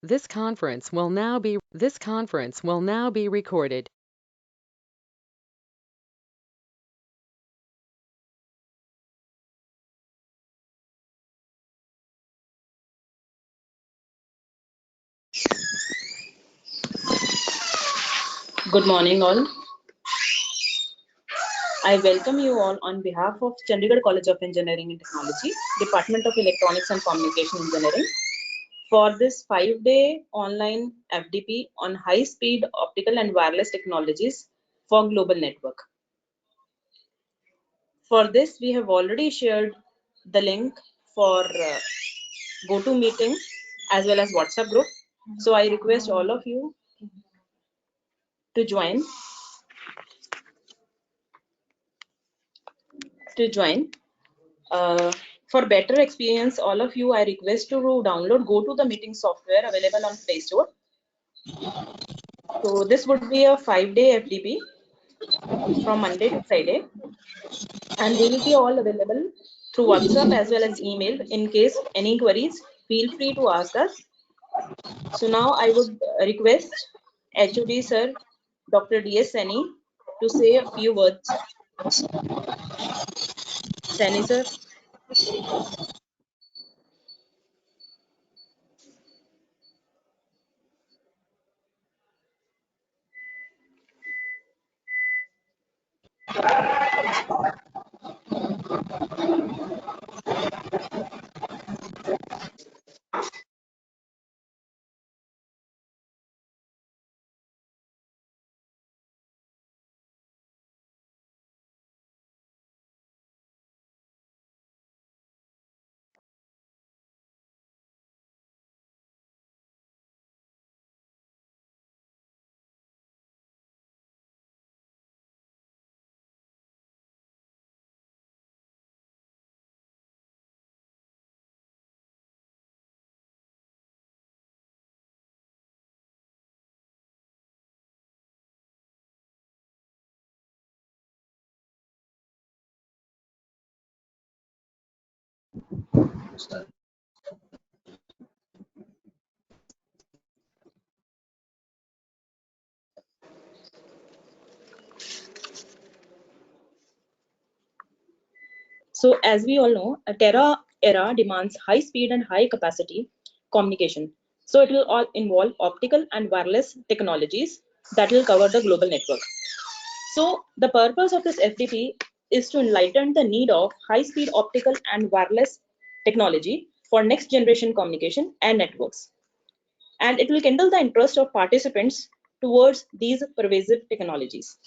This conference will now be recorded. Good morning, all. I welcome you all on behalf of Chandigarh College of Engineering and Technology, Department of Electronics and Communication Engineering, for this 5-day online FDP on high-speed optical and wireless technologies for global network. For this, we have already shared the link for GoToMeeting as well as WhatsApp group. So I request all of you to join. For better experience, all of you, I request to download GoToMeeting software available on Play Store. So this would be a 5-day FDP from Monday to Friday, and they will be all available through WhatsApp as well as email. In case any queries, feel free to ask us. So now I would request HOD sir, Dr. D.S. Seni, to say a few words. Seni sir. So as we all know, a Terra era demands high speed and high capacity communication. So it will all involve optical and wireless technologies that will cover the global network. So the purpose of this FDP is to enlighten the need of high speed optical and wireless technology for next generation communication and networks. And it will kindle the interest of participants towards these pervasive technologies.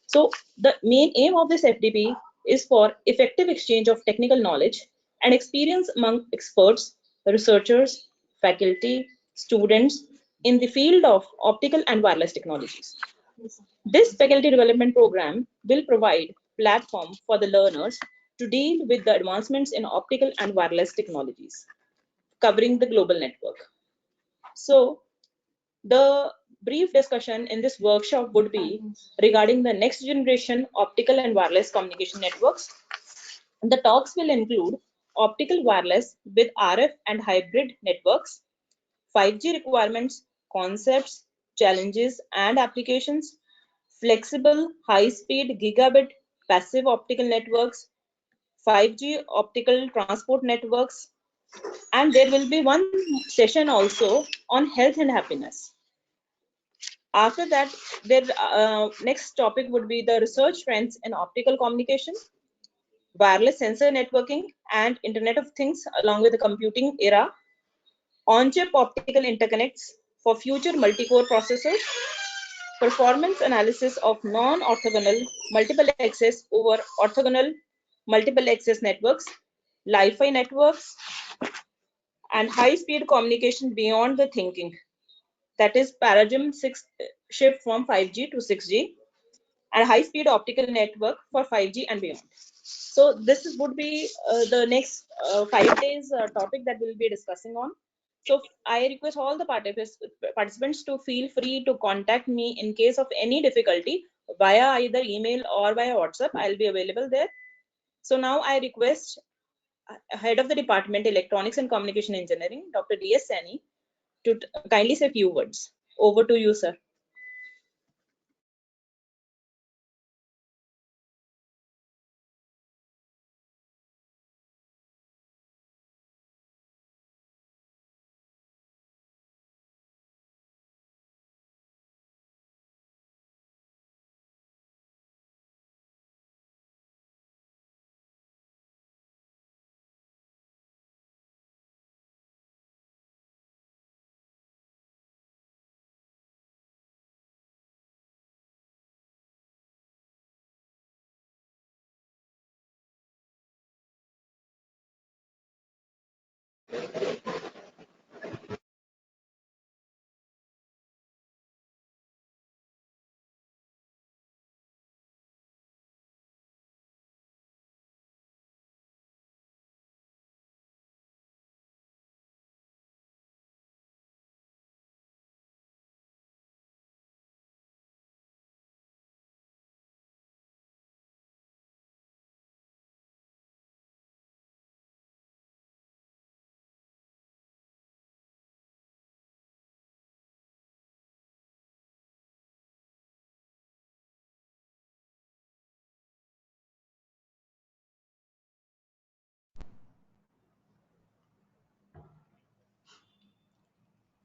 So the main aim of this FDP is for effective exchange of technical knowledge and experience among experts, researchers, faculty, students in the field of optical and wireless technologies. This faculty development program will provide platform for the learners to deal with the advancements in optical and wireless technologies, covering the global network. So the brief discussion in this workshop would be regarding the next generation optical and wireless communication networks. The talks will include optical wireless with RF and hybrid networks, 5G requirements, concepts, challenges and applications, flexible high-speed gigabit passive optical networks, 5G optical transport networks, and there will be one session also on health and happiness. After that, their next topic would be the research trends in optical communication, wireless sensor networking, and Internet of Things along with the computing era, on-chip optical interconnects for future multi-core processors, performance analysis of non-orthogonal multiple access over orthogonal multiple access networks, Li-Fi networks, and high-speed communication beyond the thinking. That is paradigm shift from 5G to 6G, and high-speed optical network for 5G and beyond. So this would be the next 5 days topic that we'll be discussing on. So I request all the participants to feel free to contact me in case of any difficulty via either email or via WhatsApp. I'll be available there. So now I request Head of the Department Electronics and Communication Engineering, Dr. D.S. Sani, to kindly say a few words. Over to you, sir.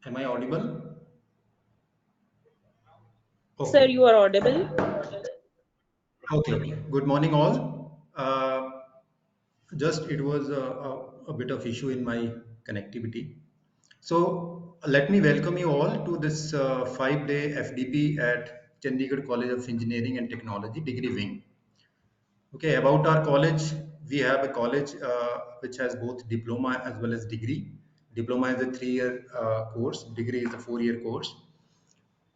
Am I audible? Sir, Okay. you are audible. Okay. Okay. Good morning, all. Just it was a bit of issue in my connectivity. So let me welcome you all to this 5-day FDP at Chandigarh College of Engineering and Technology Degree Wing. Okay. About our college, we have a college which has both diploma as well as degree. Diploma is a 3-year course. Degree is a 4-year course.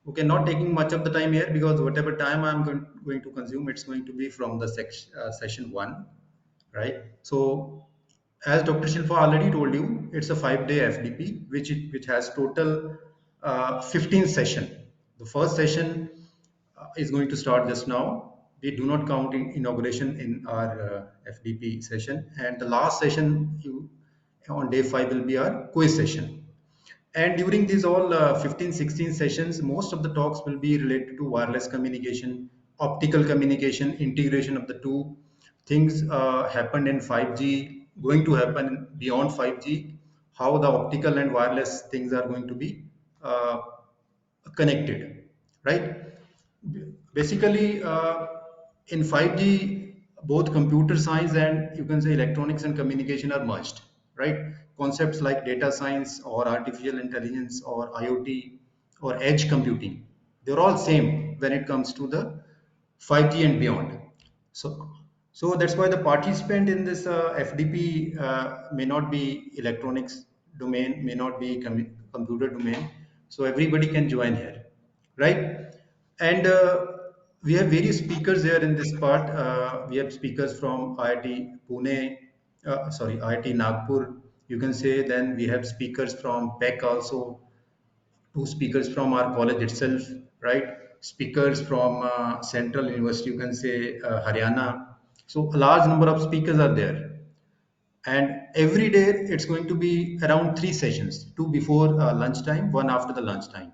Okay, not taking much of the time here because whatever time I'm going to consume, it's going to be from the session one, right? So, as Dr. Shilpa already told you, it's a 5-day FDP, which has total 15 session. The first session is going to start just now. We do not count in inauguration in our FDP session, and the last session on day 5 will be our quiz session. And during these all 15, 16 sessions, most of the talks will be related to wireless communication, optical communication, integration of the two things happened in 5G, going to happen beyond 5G, how the optical and wireless things are going to be uh, connected, right? Basically, in 5G, both computer science and you can say electronics and communication are merged, right? Concepts like data science or artificial intelligence or IoT or edge computing, they're all same when it comes to the 5G and beyond. So, so that's why the participant in this FDP may not be electronics domain, may not be computer domain. So everybody can join here, right? And we have various speakers here in this part. We have speakers from IIT Pune, IIT Nagpur. You can say then we have speakers from PEC also, two speakers from our college itself, right? Speakers from Central University, you can say Haryana. So a large number of speakers are there. And every day it's going to be around 3 sessions, two before lunchtime, one after the lunchtime.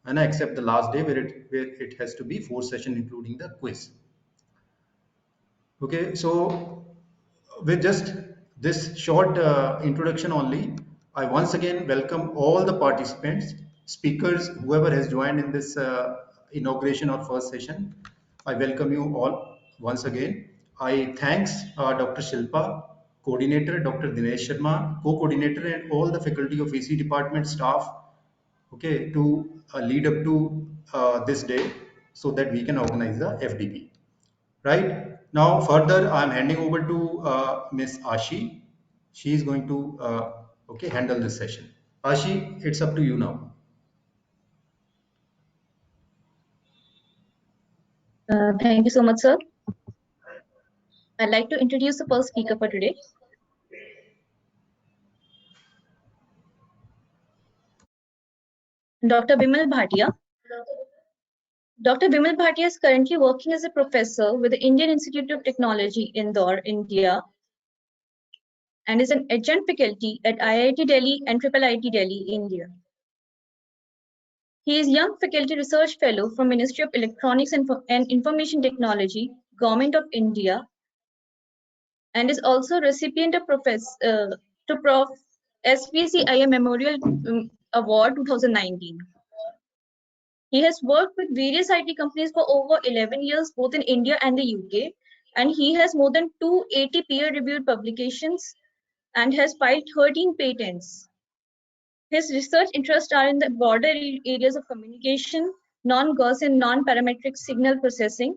And except the last day where it has to be 4 sessions, including the quiz. Okay, so with just this short introduction only, I once again welcome all the participants, speakers, whoever has joined in this inauguration or first session. I welcome you all once again. I thanks Dr. Shilpa, coordinator, Dr. Dinesh Sharma, co-coordinator, and all the faculty of EC department staff, okay, to lead up to this day so that we can organize the FDP. Right now, further, I'm handing over to Miss Ashi. She is going to okay handle this session. Ashi, it's up to you now. Thank you so much, sir. I'd like to introduce the first speaker for today. Dr. Bimal Bhatia. Dr. Bimal Bhatia is currently working as a professor with the Indian Institute of Technology, Indore, India, and is an adjunct faculty at IIT Delhi and IIIT Delhi, India. He is Young Faculty Research Fellow from Ministry of Electronics and Information Technology, Government of India, and is also recipient of Prof. SVCIA Memorial Award 2019. He has worked with various IT companies for over 11 years, both in India and the UK, and he has more than 280 peer-reviewed publications and has filed 13 patents. His research interests are in the broader areas of communication, non-Gaussian, non-parametric signal processing,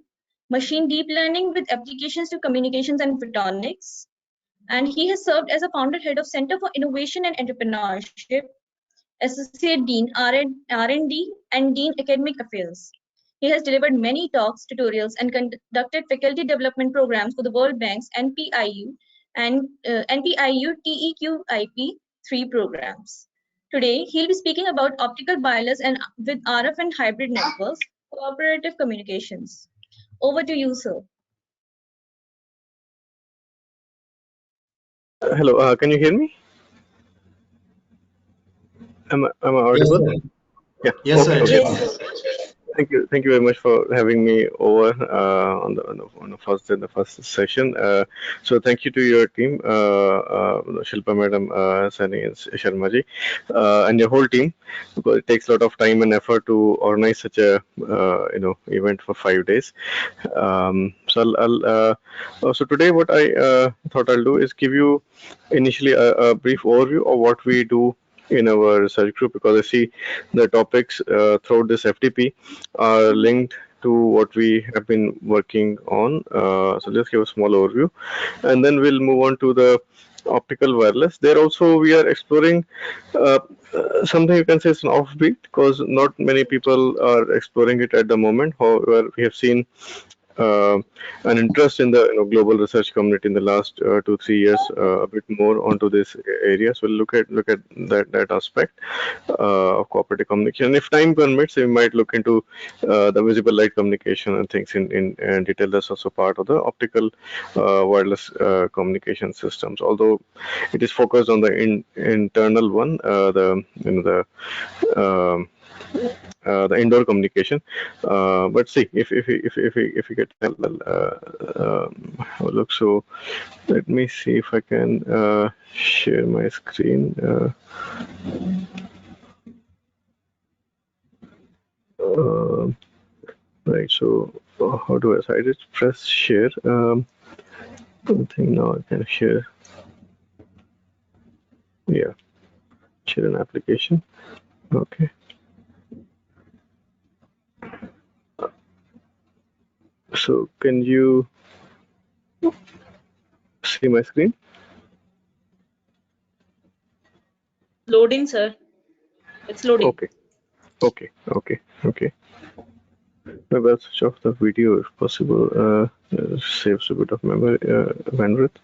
machine deep learning with applications to communications and photonics. And he has served as a founder head of Center for Innovation and Entrepreneurship, Associate Dean R&D, and Dean Academic Affairs. He has delivered many talks, tutorials, and conducted faculty development programs for the World Bank's NPIU and NPIU TEQIP 3 programs. Today, he'll be speaking about optical wireless and with RF and hybrid networks, cooperative communications. Over to you, sir. Hello, can you hear me? Am I Yes, audible? sir. Yeah. Yes, Okay. sir. Okay. Yes. Thank you very much for having me over on the first session. So thank you to your team, Shilpa Madam, Sani and Sharma ji, and your whole team, because it takes a lot of time and effort to organize such a event for 5 days. So today what I thought I'll do is give you initially a brief overview of what we do in our research group, because I see the topics throughout this FDP are linked to what we have been working on. So just give a small overview, and then we'll move on to the optical wireless. There also we are exploring something you can say is an offbeat, because not many people are exploring it at the moment. However, we have seen uh, an interest in the global research community in the last 2-3 years, a bit more onto this area. So we'll look at that aspect of cooperative communication. If time permits, we might look into the visible light communication and things in detail. That's also part of the optical wireless communication systems. Although it is focused on the internal one, the indoor communication. But see if we get have a look. So let me see if I can share my screen. Right. So how do I just press share? I think now I can share. Yeah, share an application. Okay. So can you see my screen? Loading, sir. It's loading. Okay. Maybe I'll switch off the video if possible. Saves a bit of memory bandwidth.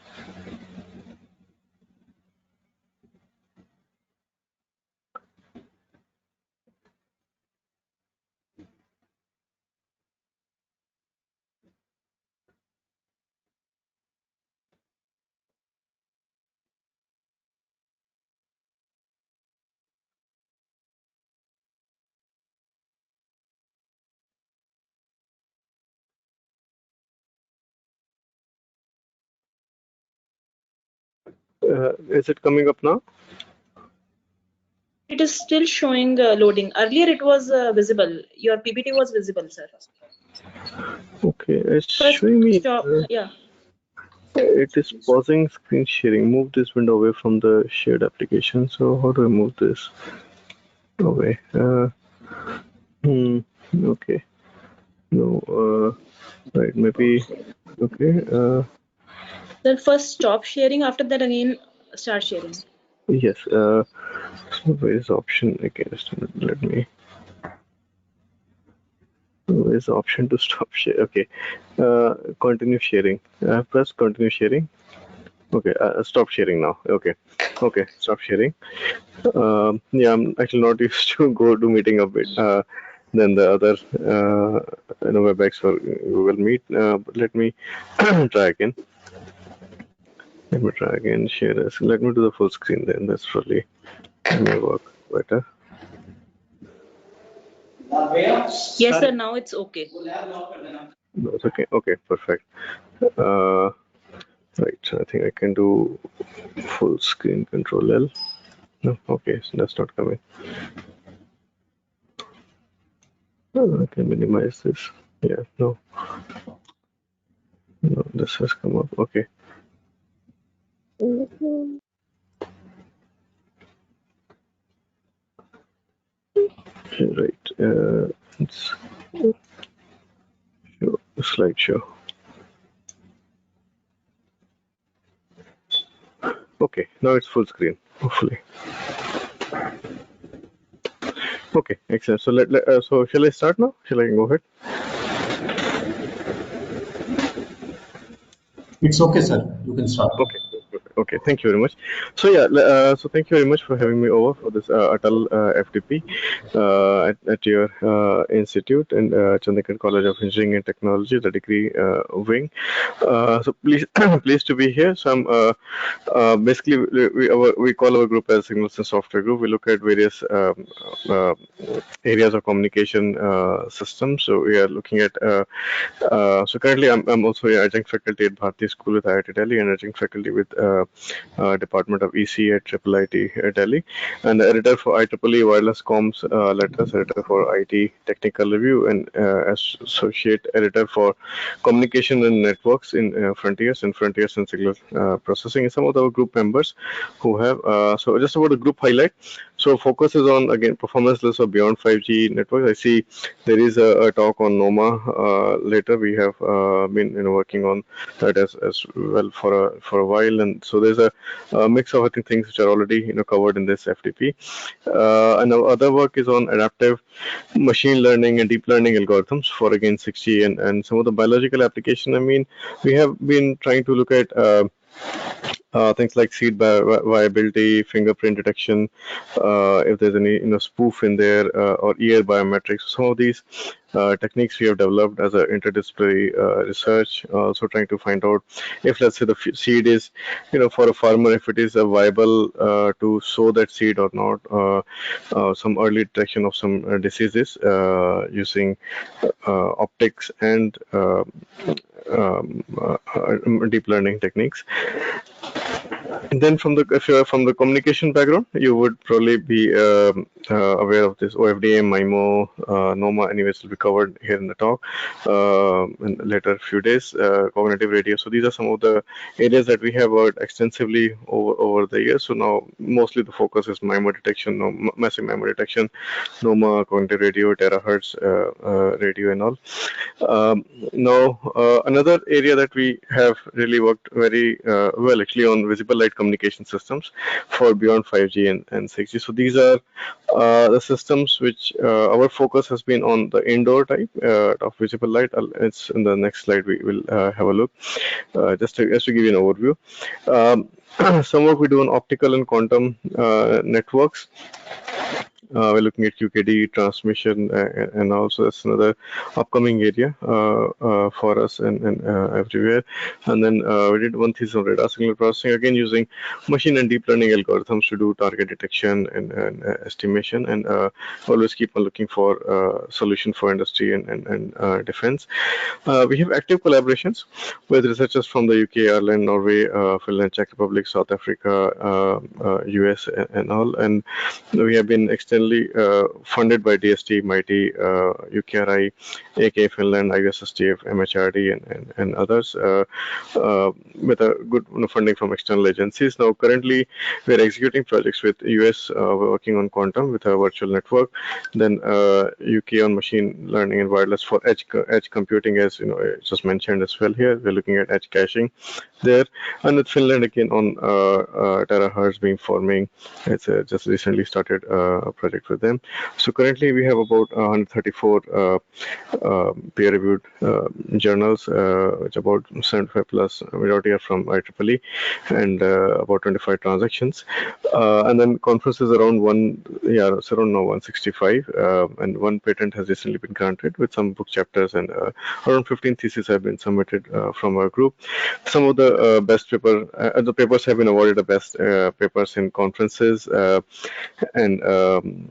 Is it coming up now? It is still showing loading. Earlier it was visible. Your PPT was visible, sir. Okay, it's First showing me. stop. Yeah. It is pausing screen sharing. Move this window away from the shared application. So how do I move this away? Okay. No. Right. Maybe. Okay. Then first stop sharing. After that again start sharing. Yes. So where is the option? Okay. Just a minute, let me. Where is the option to stop share? Okay. Continue sharing. Press continue sharing. Okay. Stop sharing now. Okay. Stop sharing. Yeah, I'm actually not used to go to meeting a bit than the other WebEx or Google Meet. But let me try again. Share this. Let me do the full screen then. That's probably may work better. Yes, sir. Now it's okay. No, it's okay. Okay, perfect. Right, so I think I can do full screen control L. No, okay, so that's not coming. I can minimize this. Yeah, no, no, this has come up. Okay. Right. It's slideshow. Okay, now it's full screen. Hopefully. Okay, excellent. So so shall I start now? Shall I go ahead? It's okay, sir. You can start. Okay. Okay, thank you very much. So yeah, so thank you very much for having me over for this ATAL FDP at your institute and Chandikar College of Engineering and Technology, the degree wing. So please, pleased to be here. So I'm basically we call our group as Signals and Software Group. We look at various uh, areas of communication systems. So we are looking at. So currently, I'm also an adjunct faculty at Bharati School with IIT Delhi and adjunct faculty with Department of EC at IIIT Delhi, and the editor for IEEE Wireless Comms Letters, editor for IT Technical Review, and associate editor for Communication and Networks in Frontiers and Signal Processing. And some of our group members who have so just about the group highlight. So focus is on again performanceless or beyond 5G networks. I see there is a talk on NOMA later. We have been working on that as well for a while, and so there's a mix of I think things which are already covered in this FTP. And our other work is on adaptive machine learning and deep learning algorithms for again 6G and some of the biological application. I mean, we have been trying to look at things like seed viability, fingerprint detection, if there's any spoof in there, or ear biometrics. Some of these techniques we have developed as an interdisciplinary research, also trying to find out if, let's say, the seed is, for a farmer, if it is viable to sow that seed or not. Some early detection of some diseases using optics and deep learning techniques. And then if you're from the communication background, you would probably be aware of this OFDM, MIMO, NOMA. Anyways, will be covered here in the talk in later few days. Cognitive radio. So these are some of the areas that we have worked extensively over the years. So now mostly the focus is MIMO detection, massive MIMO detection, NOMA, cognitive radio, terahertz radio, and all. Now, another area that we have really worked very well actually on visible light communication systems for beyond 5G and 6G. So these are the systems which our focus has been on the indoor type of visible light. It's in the next slide we will have a look just to give you an overview. Some work we do on optical and quantum networks. We're looking at QKD transmission, and also that's another upcoming area for us and everywhere. And then we did one thesis on radar signal processing, again using machine and deep learning algorithms to do target detection and estimation, and always keep on looking for solution for industry and defense. We have active collaborations with researchers from the UK, Ireland, Norway, Finland, Czech Republic, South Africa, US, and all. And we have been externally funded by DST, MIT, UKRI, AK Finland, IUSSTF, MHRD, and others, with a good funding from external agencies. Now, currently, we're executing projects with US, we're working on quantum with a virtual network, then UK on machine learning and wireless for edge computing, as just mentioned as well here. We're looking at edge caching there, and with Finland again on terahertz beamforming. It's just recently started a project with them. So currently we have about 134 peer-reviewed journals, which about 75 plus, majority are from IEEE, and about 25 transactions. And then conferences around it's around now 165, and one patent has recently been granted with some book chapters, and around 15 theses have been submitted from our group. Some of the best the papers have been awarded the best papers in conferences, and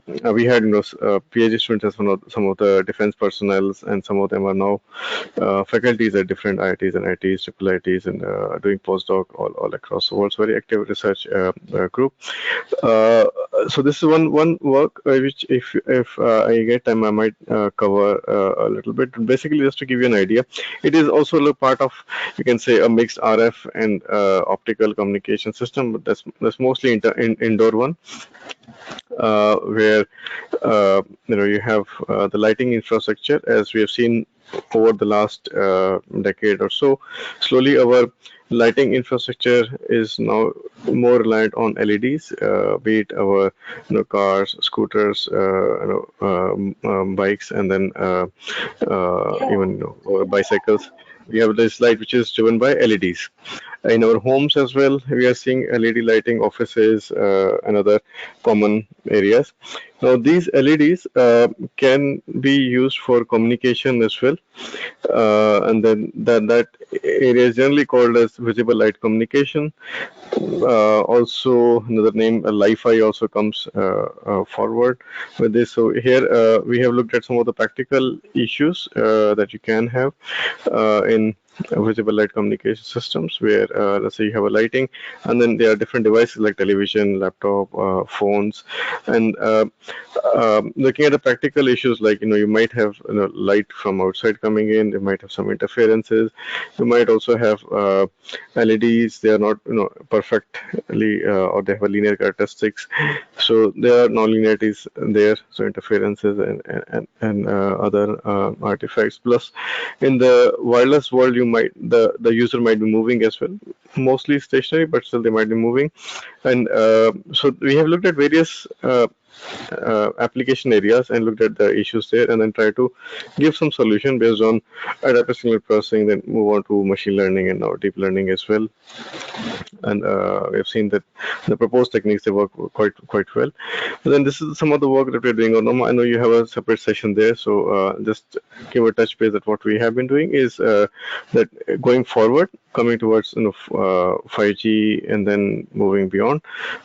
we had PhD students as some of the defense personnel, and some of them are now faculties at different IITs and ITs, triple ITs, and doing postdoc all across the world. So very active research group. Uh, so this is one work which, if I get time, I might cover a little bit. Basically, just to give you an idea, it is also a part of, you can say, a mixed RF and optical communication system, but that's mostly indoor one, where you have the lighting infrastructure, as we have seen over the last decade or so. Slowly, our lighting infrastructure is now more reliant on LEDs, be it our cars, scooters, bikes, and then even our bicycles. We have this light which is driven by LEDs. In our homes as well, we are seeing LED lighting, offices, and other common areas. Now, these LEDs can be used for communication as well, and then that area is generally called as visible light communication. Also, another name, Li-Fi, also comes forward with this. So here we have looked at some of the practical issues that you can have in visible light communication systems, where let's say you have a lighting, and then there are different devices like television, laptop, phones, and looking at the practical issues, like you might have light from outside coming in, you might have some interferences, you might also have LEDs. They are not perfectly or they have a linear characteristics, so there are non-linearities there, so interferences and other artifacts. Plus, in the wireless world, the user might be moving as well, mostly stationary, but still they might be moving. And so we have looked at various application areas and looked at the issues there, and then try to give some solution based on adaptive signal processing, then move on to machine learning and now deep learning as well. And we have seen that the proposed techniques, they work quite well. But then this is some of the work that we're doing on NOMA. I know you have a separate session there, so just give a touch base that what we have been doing is that going forward, coming towards 5G and then moving beyond,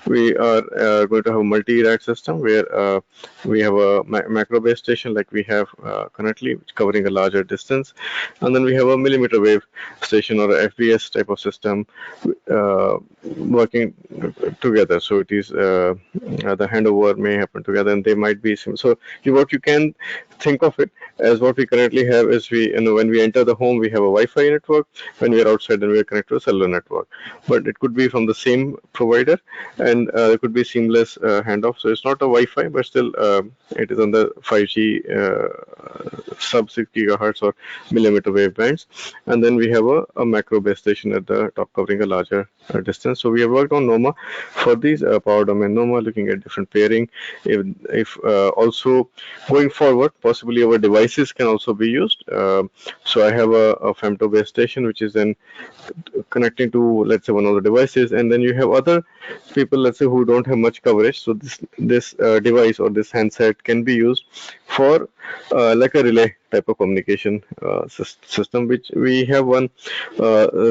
we are going to have a multi-rack system where we have a macro base station like we have currently, covering a larger distance, and then we have a millimeter wave station or a FBS type of system working together. So it is the handover may happen together, and they might be so what you can think of it as what we currently have is when we enter the home, we have a Wi-Fi network. When we are outside, then we are connected to a cellular network. But it could be from the same provider, and it could be seamless handoff. So it's not a Wi-Fi, but still it is on the 5G sub 6 gigahertz or millimeter wave bands. And then we have a macro base station at the top, covering a larger distance. So we have worked on NOMA for these power domain NOMA, looking at different pairing. If also going forward, possibly our devices can also be used. So I have a femto base station which is then connecting to, let's say, one of the devices, and then you have other people, let's say, who don't have much coverage. So this device or this handset can be used for like a relay type of communication system, which we have one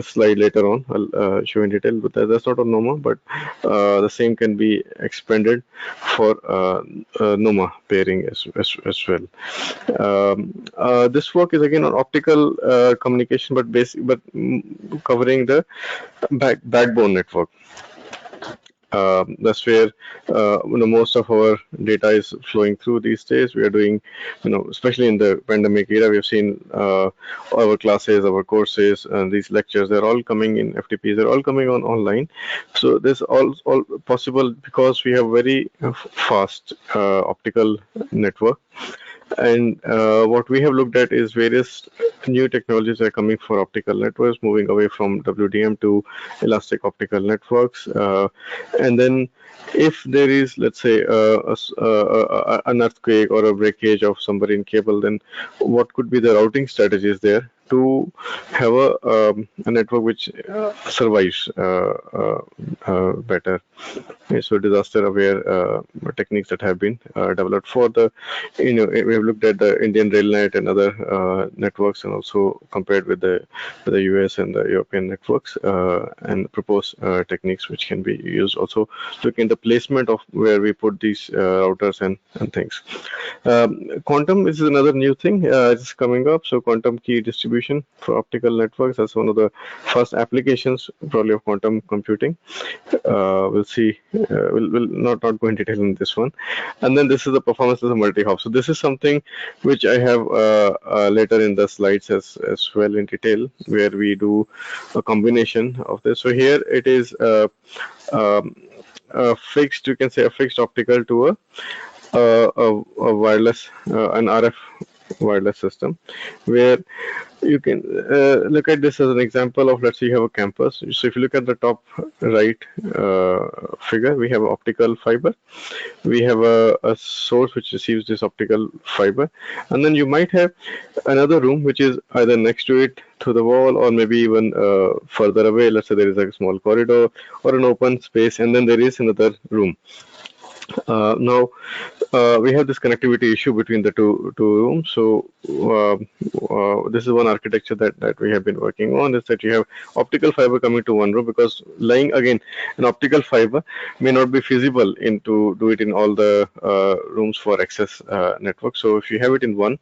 slide later on. I'll show in detail, but that's not on NOMA, but the same can be expanded for NOMA pairing as well. This work is again on optical communication, but covering the backbone network. That's where most of our data is flowing through these days. We are doing, especially in the pandemic era, we have seen our classes, our courses, and these lectures. They're all coming in FTPs. They're all coming on online. So this all possible because we have very fast optical network. And what we have looked at is various new technologies that are coming for optical networks, moving away from WDM to elastic optical networks. And then if there is, let's say, an earthquake or a breakage of submarine cable, then what could be the routing strategies there to have a network which survives better. Okay, so disaster aware techniques that have been developed for the, we have looked at the Indian rail net and other networks, and also compared with the US and the European networks, and propose techniques which can be used. Also looking at the placement of where we put these routers and things. Quantum is another new thing. It's coming up. So quantum key distribution for optical networks. That's one of the first applications probably of quantum computing. We'll see. We'll not go into detail in this one. And then this is the performance of the multi-hop. So this is something which I have later in the slides as well in detail, where we do a combination of this. So here it is a fixed, you can say a fixed optical to a wireless, an RF wireless system, where you can look at this as an example of, let's say you have a campus. So if you look at the top right figure, we have optical fiber. We have a source which receives this optical fiber, and then you might have another room which is either next to it through the wall, or maybe even further away. Let's say there is a small corridor or an open space, and then there is another room. Now we have this connectivity issue between the two rooms. So this is one architecture that we have been working on, is that you have optical fiber coming to one room, because laying again an optical fiber may not be feasible in to do it in all the rooms for access network. So if you have it in one,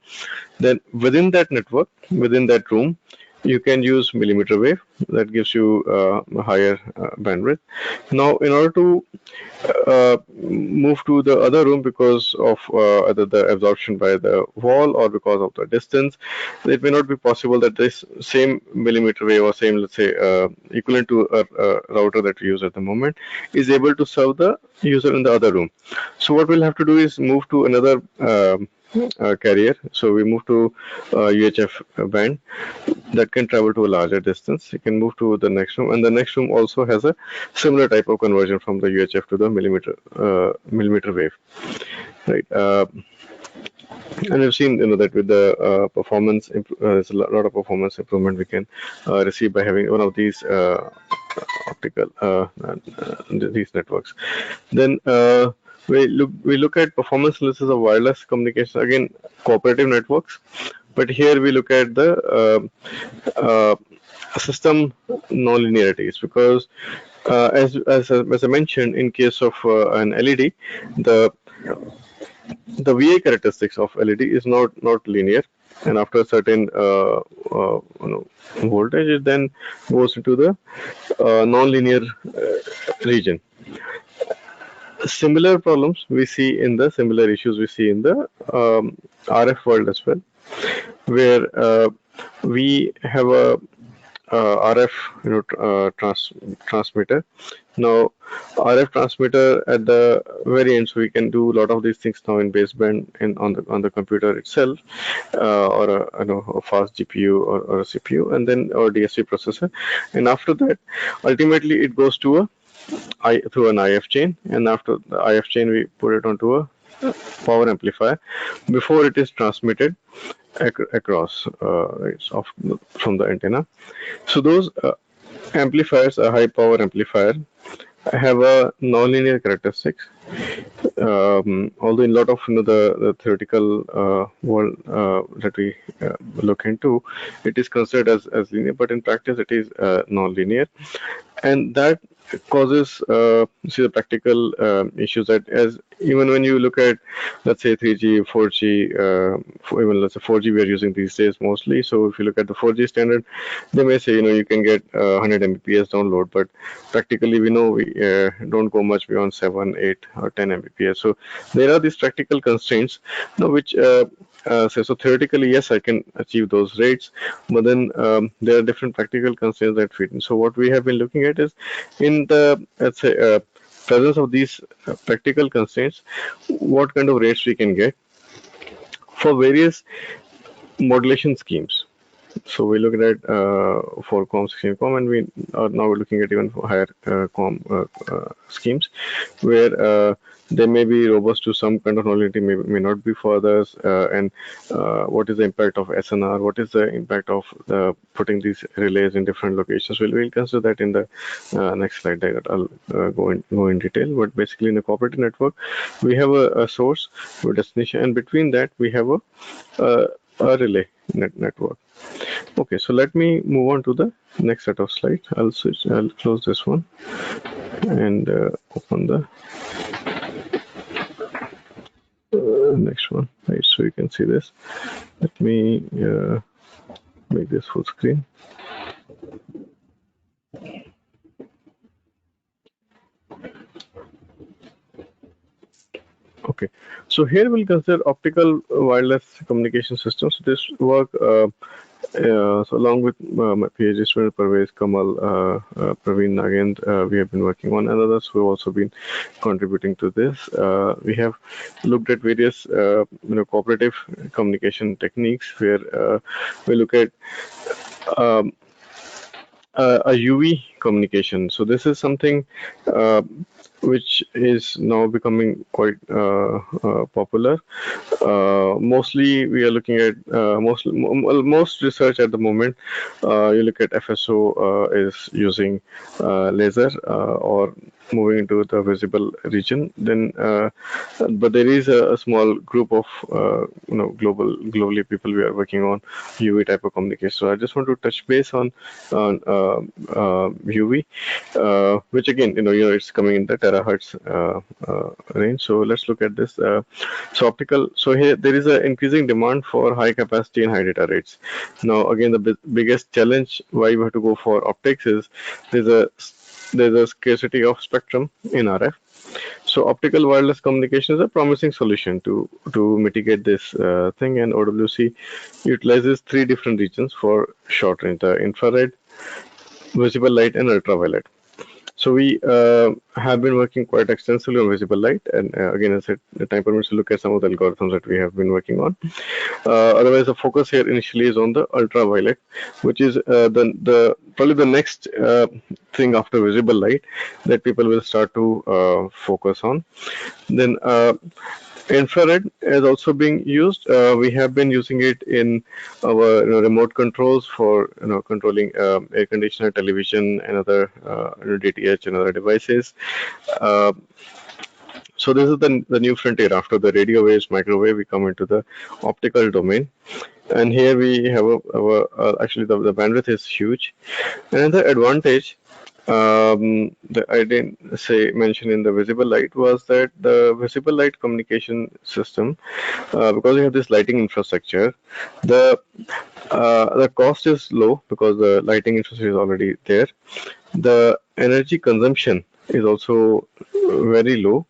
then within that network, within that room, you can use millimeter wave that gives you a higher bandwidth. Now, in order to move to the other room, because of either the absorption by the wall or because of the distance, it may not be possible that this same millimeter wave, or same, let's say, equivalent to a router that we use at the moment, is able to serve the user in the other room. So what we'll have to do is move to another carrier. So we move to UHF band that can travel to a larger distance. You can move to the next room, and the next room also has a similar type of conversion from the UHF to the millimeter wave, right? And we've seen, that with the performance, there's a lot of performance improvement we can receive by having one of these optical these networks. Then we look at performance analysis of wireless communication, again cooperative networks, but here we look at the system nonlinearities, because as I mentioned, in case of an LED, the VA characteristics of LED is not linear, and after a certain voltage, it then goes into the non-linear region. Similar problems we see in the similar issues we see in the RF world as well, where we have a RF transmitter. Now RF transmitter at the very end, so we can do a lot of these things now in baseband and on the computer itself, or a fast GPU or a CPU, and then or DSP processor, and after that ultimately it goes to through an IF chain, and after the IF chain we put it onto a power amplifier before it is transmitted across from the antenna. So those amplifiers, a high power amplifier, have a nonlinear characteristics. Although in a lot of the theoretical world that we look into, it is considered as linear, but in practice it is non-linear, and that causes see the practical issues, that as even when you look at, let's say, 3G, 4G, even let's say 4G we are using these days mostly. So if you look at the 4G standard, they may say you can get 100 Mbps download, but practically we know we don't go much beyond 7, 8, or 10 Mbps. So there are these practical constraints, which so theoretically, yes, I can achieve those rates, but then there are different practical constraints that fit in. So what we have been looking at is, in the, let's say, presence of these practical constraints, what kind of rates we can get for various modulation schemes. So we looked at 4-com, 16-com, and we are now looking at even higher com schemes, where They may be robust to some kind of knowledge, may not be for others. And what is the impact of SNR? What is the impact of putting these relays in different locations? We'll consider that in the next slide that I'll go in detail. But basically, in a cooperative network, we have a source, a destination, and between that we have a relay network. Okay, so let me move on to the next set of slides. I'll close this one and open the next one, right? So you can see this. Let me make this full screen. Okay, so here we'll consider optical wireless communication systems. This work, so along with my PhD student Parvez, Kamal, Praveen, Nagend, we have been working on, and others who have also been contributing to this. We have looked at various, cooperative communication techniques where we look at um, a UV communication. So this is something which is now becoming quite popular. Mostly we are looking at most research at the moment. You look at FSO is using laser or moving into the visible region. Then, but there is a small group of globally people we are working on UV type of communication. So I just want to touch base on UV, which again, it's coming in the terahertz range. So let's look at this. So optical. So here there is an increasing demand for high capacity and high data rates. Now again, the biggest challenge why we have to go for optics is there's a scarcity of spectrum in RF. So optical wireless communication is a promising solution to mitigate this thing, and OWC utilizes 3 different regions for short range: the infrared, visible light, and ultraviolet. So we have been working quite extensively on visible light, and again, as I said, the time permits to look at some of the algorithms that we have been working on. Otherwise, the focus here initially is on the ultraviolet, which is the probably the next thing after visible light that people will start to focus on. Then infrared is also being used. We have been using it in our remote controls for controlling air conditioner, television, and other DTH and other devices. Uh, so this is the new frontier. After the radio waves, microwave, we come into the optical domain, and here we have actually the bandwidth is huge. Another advantage that I didn't mention in the visible light was that the visible light communication system, because we have this lighting infrastructure, the cost is low because the lighting infrastructure is already there. The energy consumption is also very low,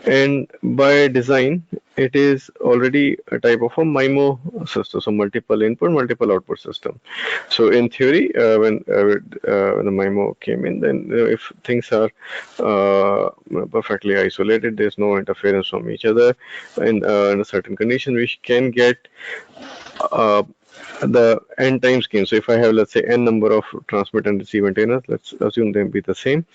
and by design it is already a type of a MIMO system, so multiple input multiple output system. So in theory, when the MIMO came in, then if things are perfectly isolated, there's no interference from each other in a certain condition, we can get uh, the n times gain. So if I have, let's say, n number of transmit and receive antennas, let's assume them be the same,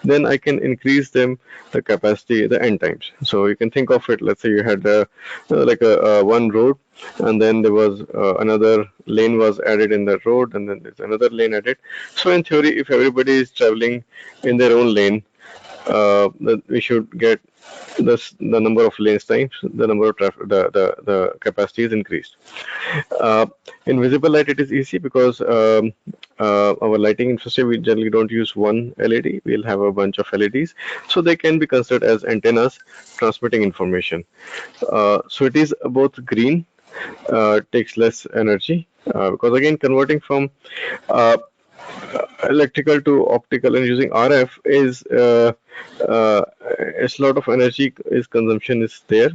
then I can increase them the capacity the n times. So you can think of it, let's say you had like a one road, and then there was another lane was added in that road, and then there's another lane added. So in theory, if everybody is traveling in their own lane, we should get the number of lanes times the number of traffic, the capacity is increased. Uh, in visible light, it is easy because our lighting infrastructure, we generally don't use one LED. We'll have a bunch of LEDs, so they can be considered as antennas transmitting information. So it is both green, takes less energy, because again, converting from uh, electrical to optical and using RF is a lot of energy is consumption is there.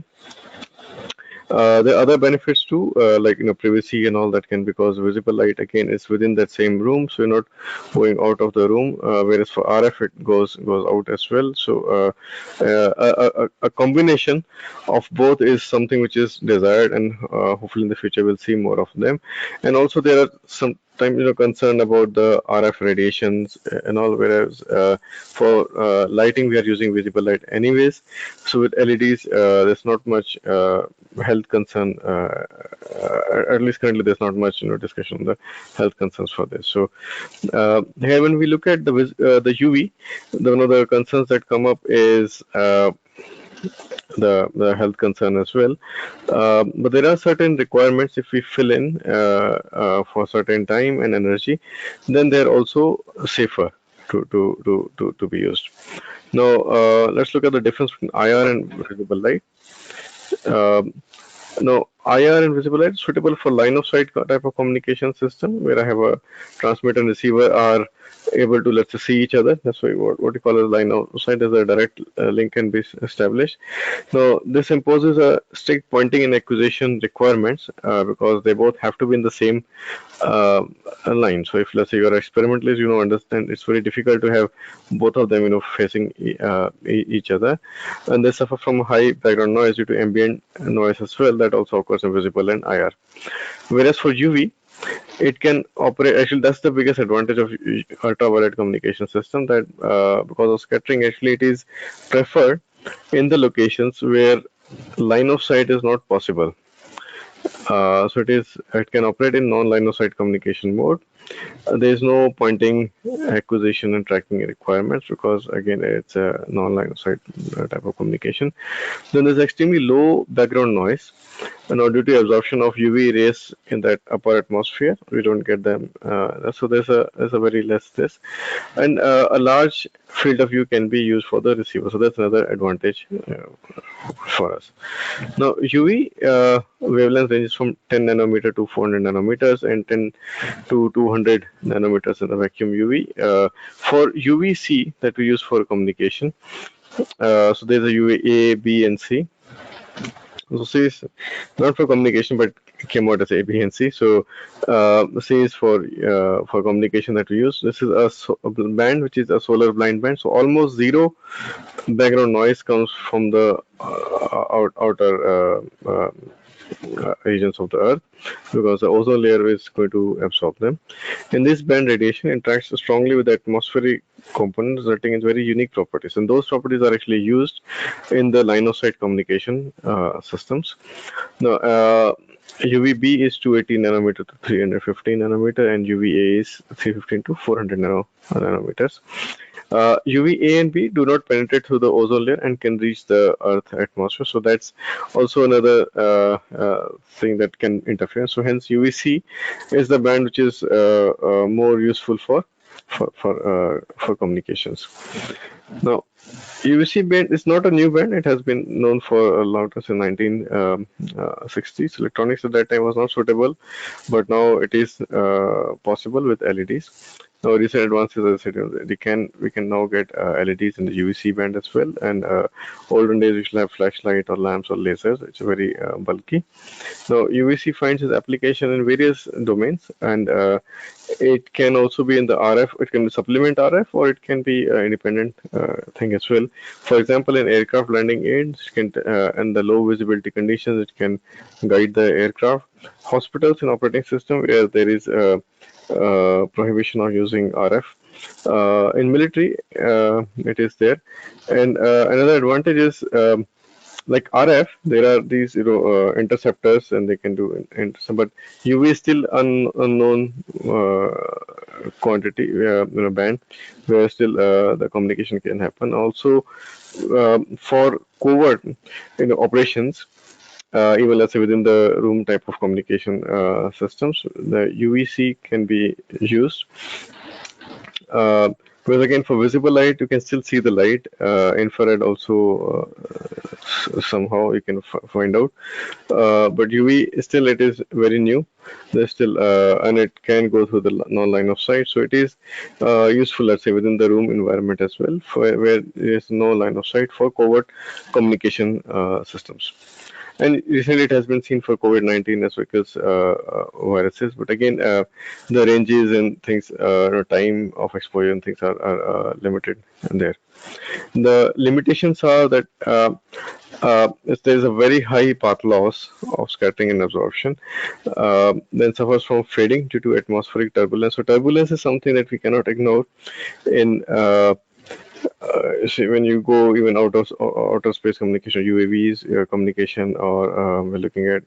There are other benefits too, like privacy and all that can, because visible light again is within that same room, so you're not going out of the room. Whereas for RF, it goes out as well. So a combination of both is something which is desired, and hopefully in the future we'll see more of them. And also there are some time concerned about the RF radiations and all, whereas for lighting we are using visible light anyways. So with LEDs, there's not much health concern. At least currently, there's not much discussion on the health concerns for this. So here, when we look at the UV, one of the concerns that come up is the health concern as well. But there are certain requirements if we fill in for certain time and energy, then they're also safer to be used. Now, let's look at the difference between IR and visible light. Um, Now, IR and visible light is suitable for line of sight type of communication system where I have a transmitter and receiver are able to, let's say, see each other. That's why what you call a line of sight is a direct link can be established. Now, this imposes a strict pointing and acquisition requirements because they both have to be in the same uh, line. So, if let's say you're an experimentalist, understand it's very difficult to have both of them, facing each other, and they suffer from high background noise due to ambient noise as well. That also occurs in visible and IR. Whereas for UV, it can operate. Actually, that's the biggest advantage of ultraviolet communication system. That because of scattering, actually, it is preferred in the locations where line of sight is not possible. So it can operate in non-line of sight communication mode. There is no pointing, acquisition, and tracking requirements because again it's a non-line of sight type of communication. Then there's extremely low background noise, and due to absorption of UV rays in that upper atmosphere, we don't get them. So there's a very less this, and a large field of view can be used for the receiver. So that's another advantage for us. Now, UV wavelength ranges from 10 nanometer to 400 nanometers and 10 to 200 nanometers in the vacuum UV. For UVC that we use for communication, so there's a UVA, B, and C. So C is not for communication, but came out as A, B, and C. So C is for communication that we use. This is a band which is a solar blind band. So almost zero background noise comes from the outer regions of the Earth because the ozone layer is going to absorb them. In this band, radiation interacts strongly with the atmospheric component, resulting in very unique properties. And those properties are actually used in the line of sight communication systems. Now, UVB is 280 nanometer to 315 nanometer, and UVA is 315 to 400 nanometers. UVA and B do not penetrate through the ozone layer and can reach the Earth atmosphere. So that's also another thing that can interfere. So hence UVC is the band which is more useful for communications. Now, UVC band is not a new band. It has been known for a long time, since 1960s. Electronics at that time was not suitable, but now it is possible with LEDs. Now, recent advances, as I said, we can now get LEDs in the UVC band as well. And olden days, we should have flashlight or lamps or lasers. It's very bulky. Now, UVC finds its application in various domains, and it can also be in the RF. It can supplement RF, or it can be an independent thing as well. For example, in aircraft landing aids, it can, and the low visibility conditions, it can guide the aircraft. Hospitals and operating system where there is prohibition of using RF. In military, it is there, and another advantage is like RF. There are these interceptors, and they can do intercept, but UV is still unknown quantity band where still the communication can happen. Also, for covert operations. Even let's say within the room type of communication systems, the UVC can be used. Because again, for visible light, you can still see the light. Infrared also somehow you can find out. But UV still it is very new. There's still and it can go through the non-line of sight. So it is useful, let's say, within the room environment as well, for where there is no line of sight for covert communication systems. And recently it has been seen for COVID-19 as well as viruses. But again, the ranges and things, time of exposure and things are limited there. The limitations are that if there is a very high path loss of scattering and absorption, then suffers from fading due to atmospheric turbulence. So turbulence is something that we cannot ignore in see, when you go even out of outer space communication, UAVs communication, or we're looking at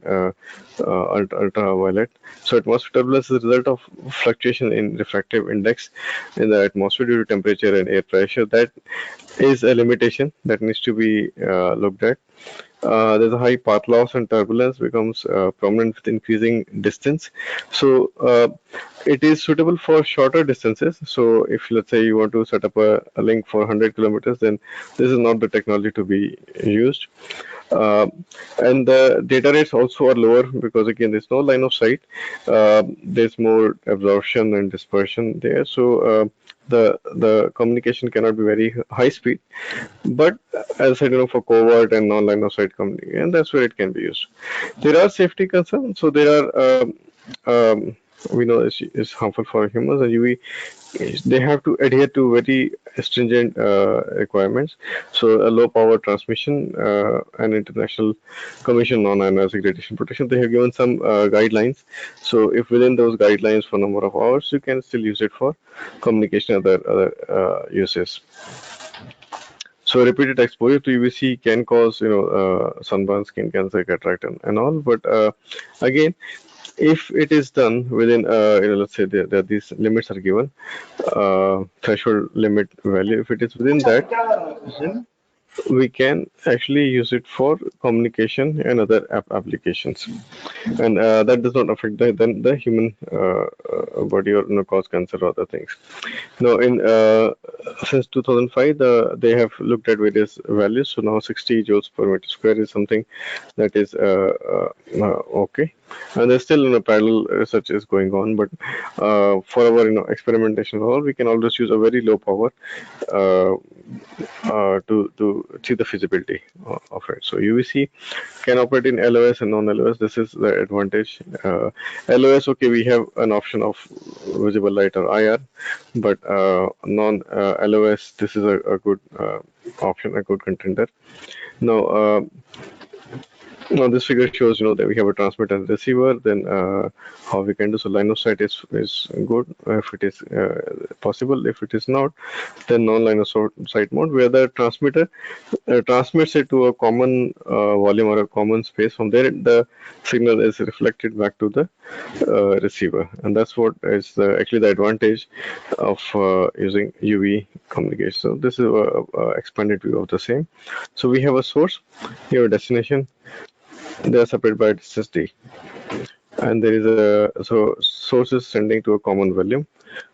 ultraviolet. So atmospheric turbulence is a result of fluctuation in refractive index in the atmosphere due to temperature and air pressure. That is a limitation that needs to be looked at. There's a high path loss and turbulence becomes prominent with increasing distance. So it is suitable for shorter distances. So if let's say you want to set up a link for 100 kilometers, then this is not the technology to be used. Uh, and the data rates also are lower because again there's no line of sight. There's more absorption and dispersion there. So the communication cannot be very high speed. But as I said, for covert and non-line of sight communication, and that's where it can be used. There are safety concerns. So there are we know is harmful for humans, and UV they have to adhere to very stringent requirements. So a low power transmission and International Commission on Ionizing Radiation Protection, they have given some guidelines. So if within those guidelines for number of hours, you can still use it for communication and other uses. So repeated exposure to UVC can cause, sunburn, skin cancer, cataract, and all. But again, if it is done within, let's say that these limits are given, threshold limit value, if it is within that, then we can actually use it for communication and other applications, and that does not affect the human body or cause cancer or other things. Now, in since 2005, they have looked at various values. So now 60 joules per meter square is something that is okay, and there's still parallel research is going on. But for our experimentation and all, we can always use a very low power uh, to see the feasibility of it. So UVC can operate in LOS and non-LOS. This is the advantage. LOS, okay, we have an option of visible light or IR, but non-LOS, this is a good option, a good contender. Now, this figure shows, that we have a transmitter and receiver. Then how we can do so. Line of sight is good if it is possible. If it is not, then non-line of sight mode, where the transmitter transmits it to a common volume or a common space. From there, the signal is reflected back to the receiver, and that's what is actually the advantage of using UV communication. So this is a expanded view of the same. So we have a source, here a destination. They are separated by distance d, and there is a source is sending to a common volume.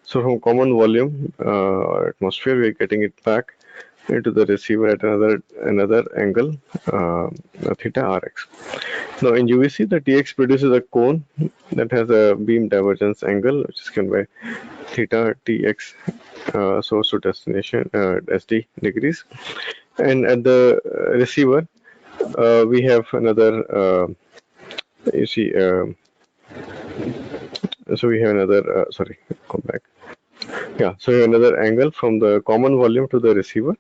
So from common volume or atmosphere, we are getting it back into the receiver at another angle, theta rx. Now in UVC, the TX produces a cone that has a beam divergence angle, which is given by theta TX, source to destination SD degrees, and at the receiver we have another you see so we have another sorry, come back. Yeah, so we have another angle from the common volume to the receiver.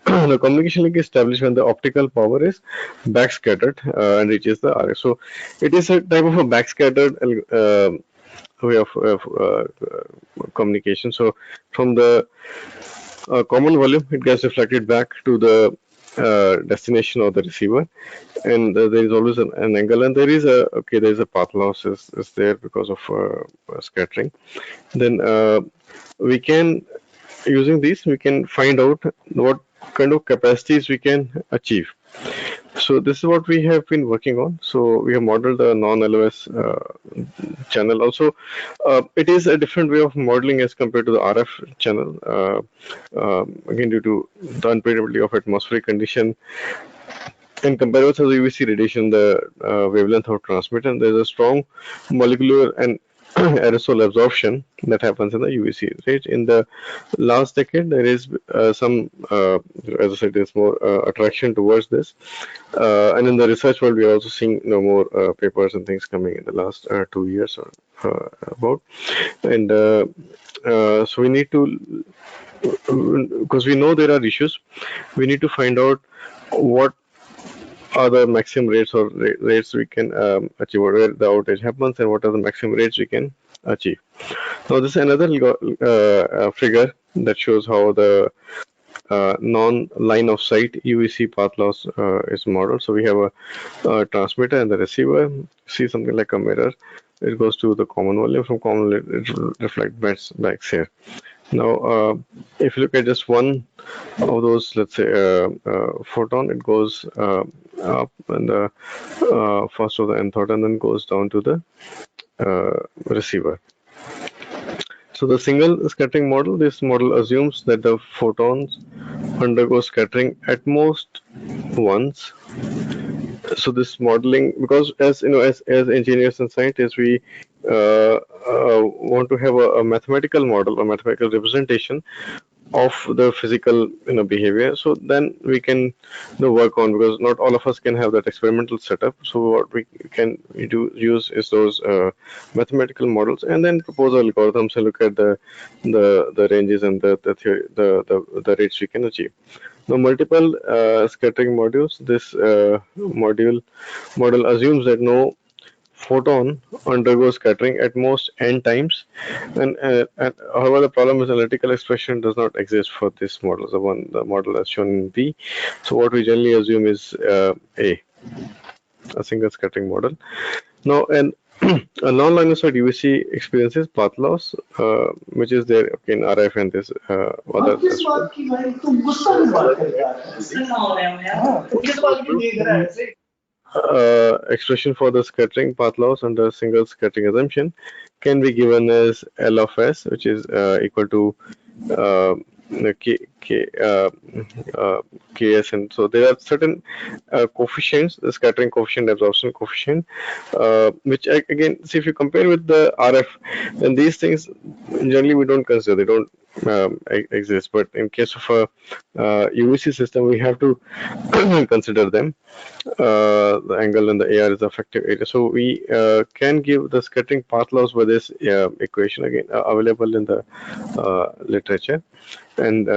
The communication link is established when the optical power is backscattered and reaches the RF. So it is a type of a backscattered way of communication. So from the common volume, it gets reflected back to the destination or the receiver, and there is always an angle, and there is a path loss is there because of scattering. Then we can, using these, we can find out what kind of capacities we can achieve. So this is what we have been working on. So we have modeled the non-LOS channel. Also, it is a different way of modeling as compared to the RF channel. Again, due to the unpredictability of atmospheric condition and compared with the UVC radiation, the wavelength of transmitter, and there's a strong molecular and aerosol absorption that happens in the UVC. Right, in the last decade, there is some, as I said, there's more attraction towards this, and in the research world, we are also seeing more papers and things coming in the last 2 years or about, and so we need to, because we know there are issues, we need to find out what are the maximum rates or rates we can achieve, where the outage happens, and what are the maximum rates we can achieve. Now, this is another figure that shows how the non-line of sight UVC path loss is modeled. So we have a transmitter and the receiver. See something like a mirror. It goes to the common volume. From common volume, it reflects back here. Now, if you look at just one of those, let's say, photon, it goes up and the first of the nth order, and then goes down to the receiver. So the single scattering model, this model assumes that the photons undergo scattering at most once. So this modeling, because as you know, as engineers and scientists, we want to have a mathematical model, a mathematical representation of the physical behavior, so then we can work on, because not all of us can have that experimental setup. So what we can use is those mathematical models, and then propose algorithms and look at the ranges and the theory, the rates we can achieve. Now, multiple scattering modules, this model assumes that no photon undergoes scattering at most n times, and however, the problem is analytical expression does not exist for this model, the model that's shown in B. So what we generally assume is a single scattering model. Now, and a non-line of sight UVC experiences path loss, which is there in RF and this other expression for the scattering path loss under single scattering assumption can be given as L of S, which is equal to uh, Ks, and so there are certain coefficients, the scattering coefficient, absorption coefficient, which again, see, if you compare with the RF, then these things generally we don't consider, they don't exist. But in case of a UVC system, we have to consider them. The angle and the AR is the effective area. So we can give the scattering path loss by this equation, again available in the literature, and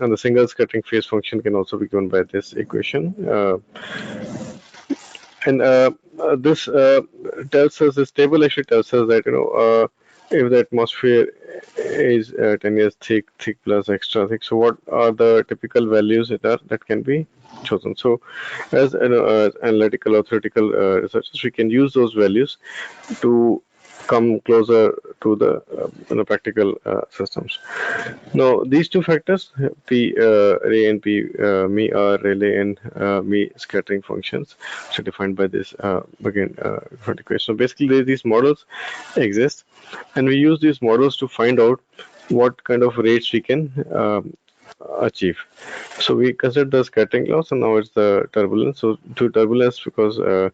and the single scattering phase function can also be given by this equation. And this tells us, this table actually tells us that if the atmosphere is 10 years thick plus extra thick, so what are the typical values that can be chosen? So as analytical or theoretical researchers, we can use those values to come closer to the practical systems. Now, these two factors, P ray and P me, are Rayleigh and me scattering functions, which are defined by this again different equation. So basically, these models exist, and we use these models to find out what kind of rates we can achieve. So we consider the scattering loss, and now it's the turbulence. So to turbulence, because the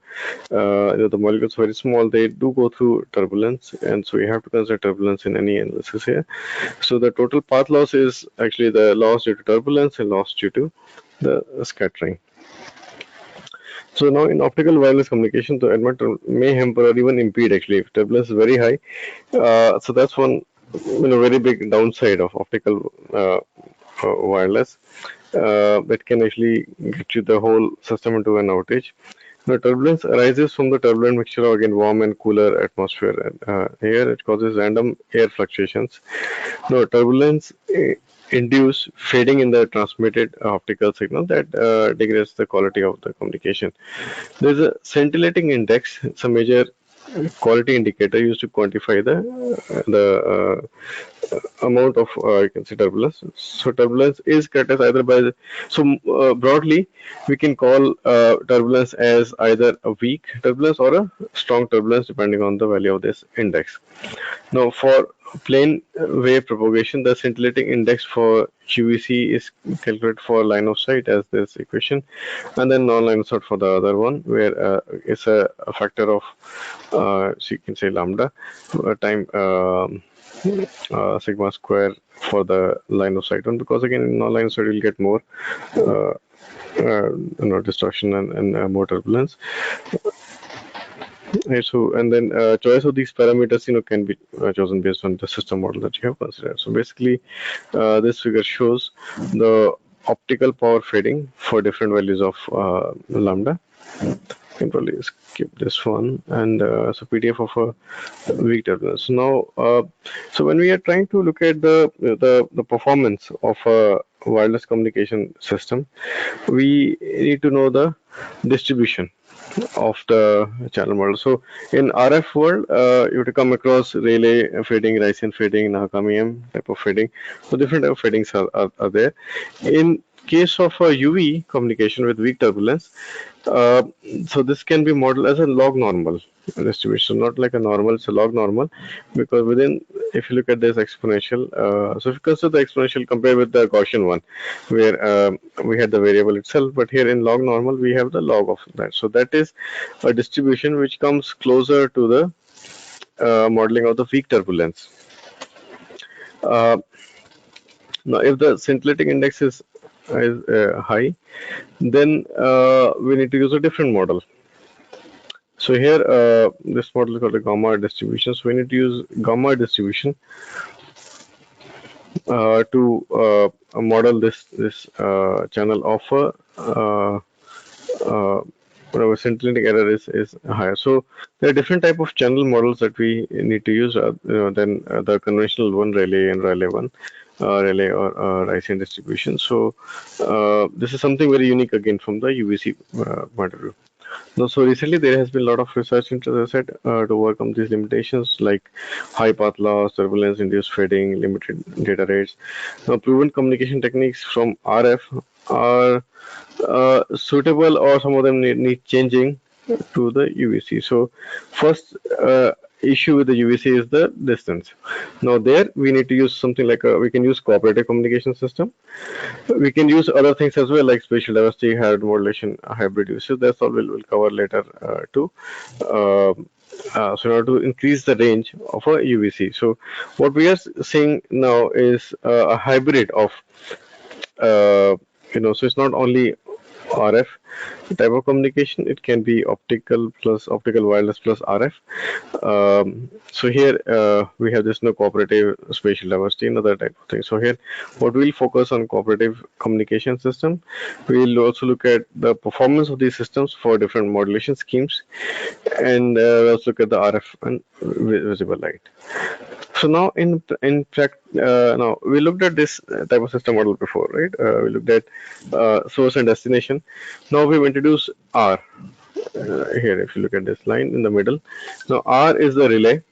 molecules are very small, they do go through turbulence, and so we have to consider turbulence in any analysis here. So the total path loss is actually the loss due to turbulence and loss due to the scattering. So now in optical wireless communication, the emitter may hamper or even impede actually if turbulence is very high. So that's one very big downside of optical wireless that can actually get you the whole system into an outage. Now, turbulence arises from the turbulent mixture of again warm and cooler atmosphere. Here, it causes random air fluctuations. Now, turbulence induce fading in the transmitted optical signal that degrades the quality of the communication. There's a scintillating index. It's a major quality indicator used to quantify the amount of you can say turbulence. So turbulence is characterized either by broadly we can call turbulence as either a weak turbulence or a strong turbulence depending on the value of this index. Now, for plane wave propagation, the scintillating index for QVC is calculated for line of sight as this equation, and then non-line of sight for the other one, where it's a factor of, so you can say lambda time sigma square for the line of sight one, because again in non-line of sight you'll get more distortion and more turbulence. Right, so and then choice of these parameters, can be chosen based on the system model that you have considered. So basically, this figure shows the optical power fading for different values of lambda. You can probably skip this one, and so PDF of a weak turbulence. Now, so when we are trying to look at the performance of a wireless communication system, we need to know the distribution of the channel model. So in RF world, you have to come across relay fading, Raisen fading, Nakami M type of fading. So different type of fadings are there. In case of a UV communication with weak turbulence, uh, so this can be modeled as a log normal distribution, not like a normal, it's a log normal, because within, if you look at this exponential, so if you consider the exponential compared with the Gaussian one, where we had the variable itself, but here in log normal we have the log of that. So that is a distribution which comes closer to the modeling of the weak turbulence. Uh, Now, if the scintillating index is high, then we need to use a different model. So here, this model is called a gamma distribution. So we need to use gamma distribution to model this channel of uh, uh, whatever scintillating error is higher. So there are different type of channel models that we need to use than the conventional one, Rayleigh and Rayleigh one, Rayleigh or Raisen distribution. So this is something very unique again from the UVC point of view. No, so recently there has been a lot of research into the set to overcome these limitations like high path loss, turbulence-induced fading, limited data rates. Now, proven communication techniques from RF are suitable, or some of them need changing to the UVC. So, first issue with the UVC is the distance. Now, there we need to use something like we can use cooperative communication system. We can use other things as well, like spatial diversity, hybrid modulation, hybrid use. So that's all we'll cover later too. So in order to increase the range of a UVC, so what we are seeing now is a hybrid of, so it's not only RF type of communication, it can be optical plus optical wireless plus RF. So here we have this cooperative spatial diversity and other type of thing. So here what we'll focus on cooperative communication system. We'll also look at the performance of these systems for different modulation schemes, and we'll also look at the RF and visible light. So now in fact now we looked at this type of system model before, right? We looked at source and destination. Now we've introduced R. Here, if you look at this line in the middle, now R is the relay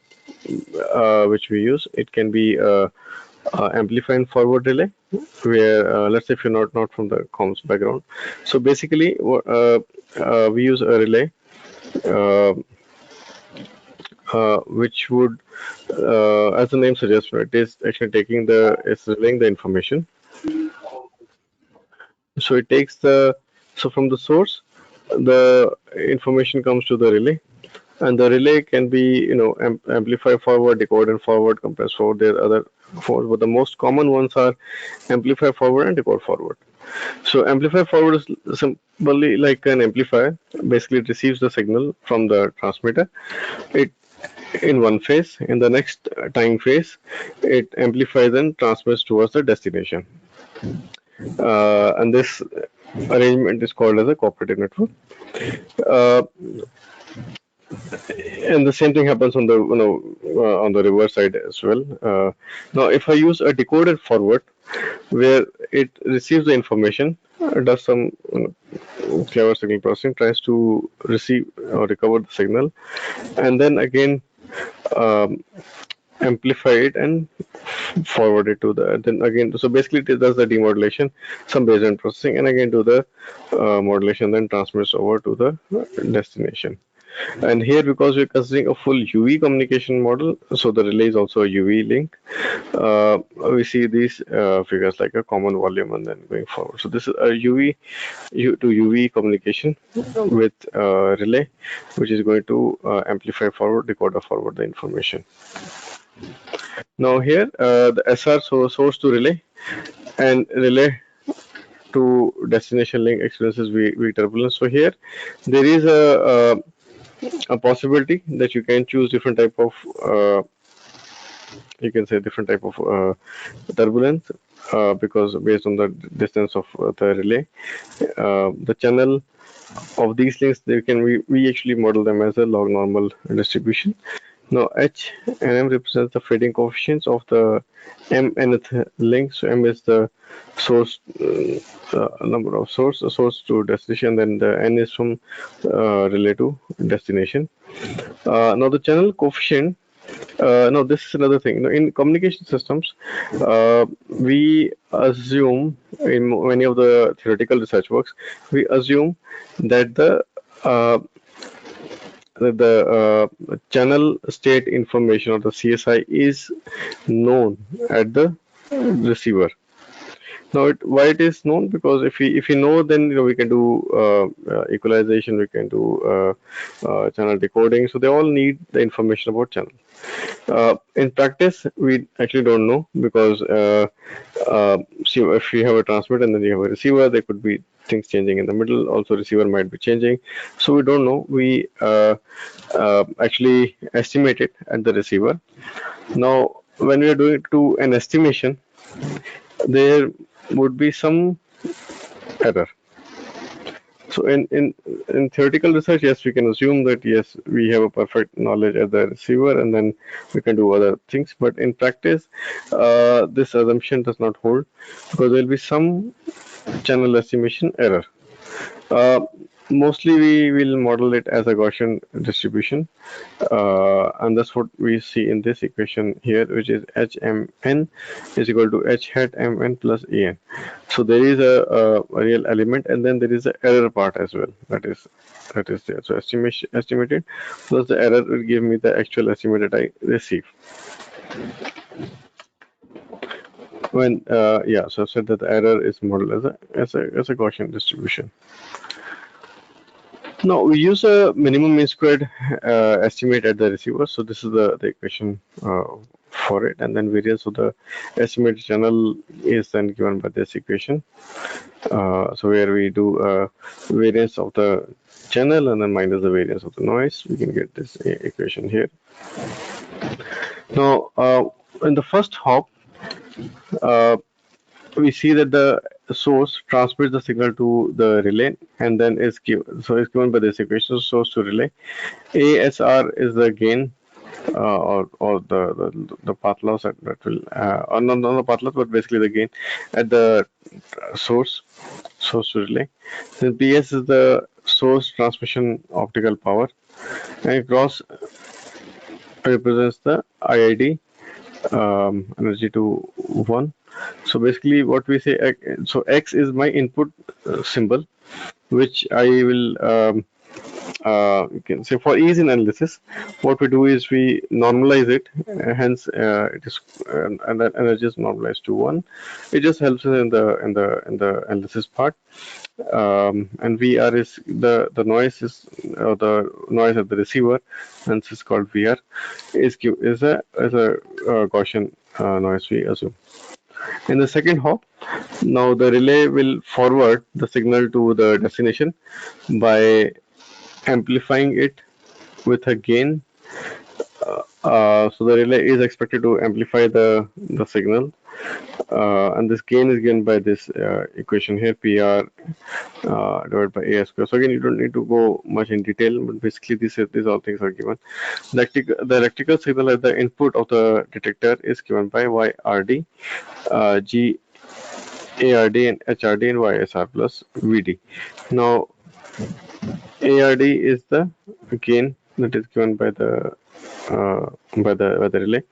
which we use. It can be amplify and forward relay, where let's say if you're not from the comms background. So basically, we use a relay uh, which would, as the name suggests, right, is actually it's relaying the information. So it takes so from the source, the information comes to the relay, and the relay can be, amplify forward, decode and forward, compress forward. There are other forwards, but the most common ones are amplify forward and decode forward. So amplify forward is simply like an amplifier. Basically, it receives the signal from the transmitter. It in one phase. In the next time phase, it amplifies and transmits towards the destination. And this arrangement is called as a cooperative network. Uh, and the same thing happens on the on the reverse side as well. Now, if I use a decoder forward, where it receives the information, does some clever signal processing, tries to receive or recover the signal, and then again um, amplify it and forward it to the, then again, so basically it does the demodulation, some baseband processing, and again do the modulation, then transmits over to the destination. And here, because we're considering a full UV communication model, so the relay is also a UV link. We see these figures like a common volume and then going forward. So this is a UV to UV communication with relay, which is going to amplify forward, decoder forward the information. Now here, the SR source to relay and relay to destination link experiences V turbulence. So here, there is a possibility that you can choose different type of you can say different type of turbulence because based on the distance of the relay, the channel of these links, we actually model them as a log normal distribution. Now H and M represents the fading coefficients of the mnth link. So M is the source number of source to destination, then the N is from relay to destination. Now the channel coefficient. No, this is another thing. In communication systems, we assume in many of the theoretical research works, we assume that the channel state information or the CSI is known at the receiver. Now, why it is known? Because if we know, then we can do equalization, we can do channel decoding. So they all need the information about channel. In practice, we actually don't know because see, if you have a transmitter and then you have a receiver, there could be things changing in the middle. Also, receiver might be changing. So we don't know. We actually estimate it at the receiver. Now, when we are doing to an estimation, there would be some error. So in theoretical research, yes, we can assume that yes, we have a perfect knowledge at the receiver, and then we can do other things. But in practice, this assumption does not hold because there will be some channel estimation error. Mostly we will model it as a Gaussian distribution, and that's what we see in this equation here, which is HMN is equal to H hat MN plus AN. So there is a real element, and then there is an error part as well. That is there. So estimated plus the error will give me the actual estimate that I receive. When yeah, so I said that the error is modeled as a Gaussian distribution. Now we use a minimum mean squared estimate at the receiver. So this is the equation for it, and then variance of the estimated channel is then given by this equation. So where we do variance of the channel and then minus the variance of the noise, we can get this equation here. Now in the first hop, we see that the source transmits the signal to the relay and then is given, so it's given by this equation, source to relay. ASR is the gain or the path loss that will or not the path loss but basically the gain at the source to relay. Then PS is the source transmission optical power, and cross represents the IID energy to 1. So basically what we say, so X is my input symbol, which I will you can say for ease in analysis, what we do is we normalize it, hence it is and that energy is normalized to 1. It just helps us in the analysis part. And VR is the noise is the noise at the receiver, hence it's called VR. Is a Gaussian noise we assume. In the second hop, now the relay will forward the signal to the destination by amplifying it with a gain. So the relay is expected to amplify the signal, and this gain is given by this equation here, PR divided by A square. So again, you don't need to go much in detail, but basically these all things are given. The electrical signal at the input of the detector is given by YRD, G ARD and HRD and YSR plus VD. Now ARD is the gain that is given by the relay,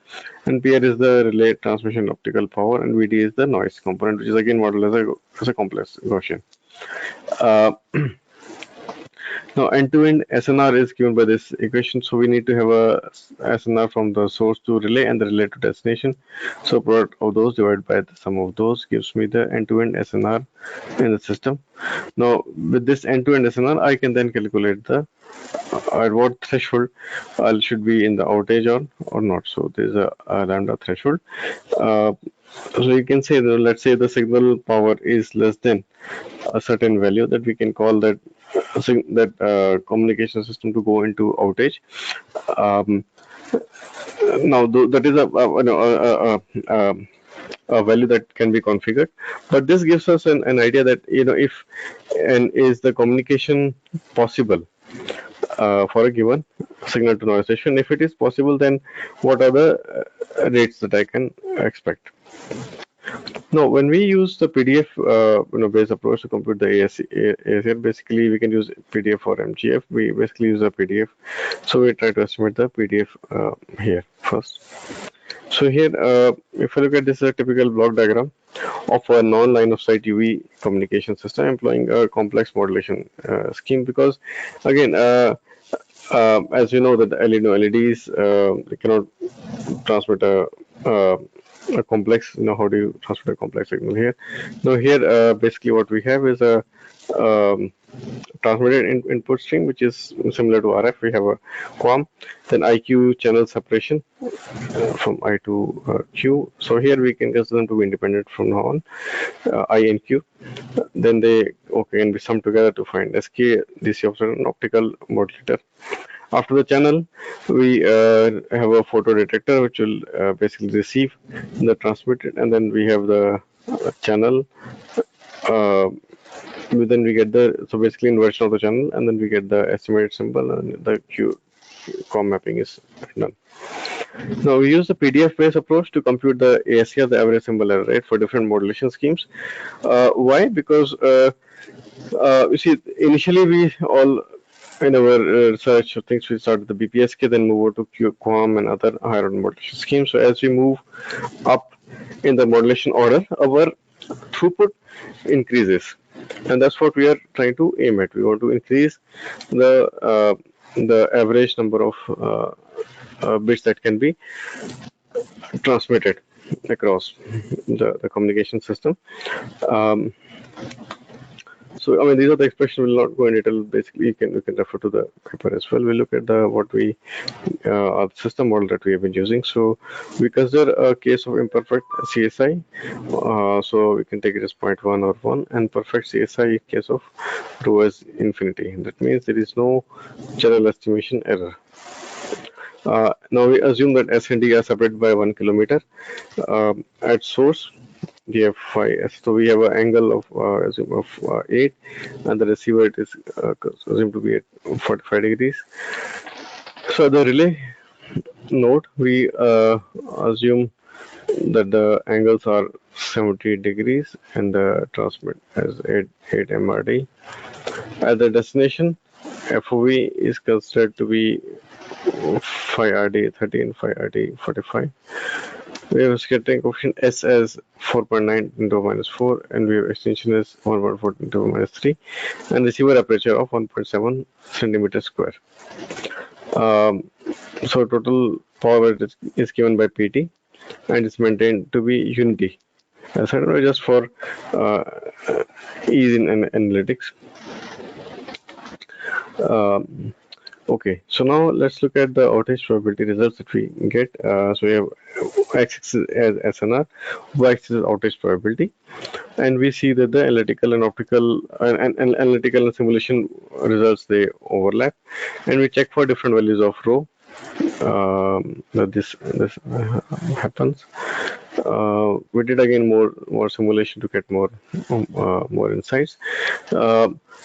and PR is the relay transmission optical power, and VD is the noise component, which is again modeled as a complex Gaussian. Now, end-to-end SNR is given by this equation, so we need to have a SNR from the source to relay and the relay to destination. So product of those divided by the sum of those gives me the end-to-end SNR in the system. Now, with this end-to-end SNR, I can then calculate the at what threshold I should be in the outage or not. So there's a lambda threshold. Uh, so you can say that, let's say the signal power is less than a certain value, that we can call that communication system to go into outage. Um, Now that is a value that can be configured, but this gives us an idea that, if and is the communication possible for a given signal to noise ratio. If it is possible, then what are the rates that I can expect? No, when we use the PDF, based approach to compute the ASR, basically we can use PDF or MGF. We basically use a PDF, so we try to estimate the PDF here first. So here, if you look at this, is a typical block diagram of a non-line of sight UV communication system employing a complex modulation scheme. Because again, as you know, that the LEDs they cannot transmit uh, a complex. How do you transmit a complex signal here? Now here, basically what we have is a um, transmitted input stream, which is similar to RF. We have a QAM, then IQ channel separation from I to Q. So here we can consider them to be independent from now on, I and Q. Then they can be summed together to find SK, DC offset, and optical modulator. After the channel, we have a photo detector which will basically receive the transmitted, and then we have the channel. Uh, then we get so basically inversion of the channel, and then we get the estimated symbol, and the Q com mapping is done. Now we use the PDF-based approach to compute the ASR, the average symbol error rate, for different modulation schemes. Why? Because you see, initially we all in our research things, we start with the BPSK, then move over to QAM and other higher order modulation schemes. So as we move up in the modulation order, our throughput increases, and that's what we are trying to aim at. We want to increase the average number of bits that can be transmitted across the communication system. Um, So I mean, these are the expressions. Will not go in detail. Basically, you can refer to the paper as well. We look at the what we system model that we have been using. So we consider a case of imperfect CSI. So we can take it as 0.1 or 1, and perfect CSI case of rho as infinity. That means there is no general estimation error. Now we assume that S and D are separated by 1 kilometer at source. We have 5. So we have an angle of assume of 8, and the receiver it is assumed to be at 45 degrees. So the relay node, we assume that the angles are 70 degrees, and the transmit as 8 MRD. At the destination, FOV is considered to be 5 RD 30 and 5 RD 45. We have scattering coefficient S as 4.9 into minus 4, and we have extension as 1.4 into minus 3, and receiver aperture of 1.7 centimeter square. So total power is given by PT, and it's maintained to be unity. As I don't know, just for ease in analytics. Okay, so now let's look at the outage probability results that we get. So we have x-axis as SNR, y-axis is outage probability, and we see that the analytical and optical and analytical and simulation results, they overlap, and we check for different values of rho. That this happens. We did again more simulation to get more insights.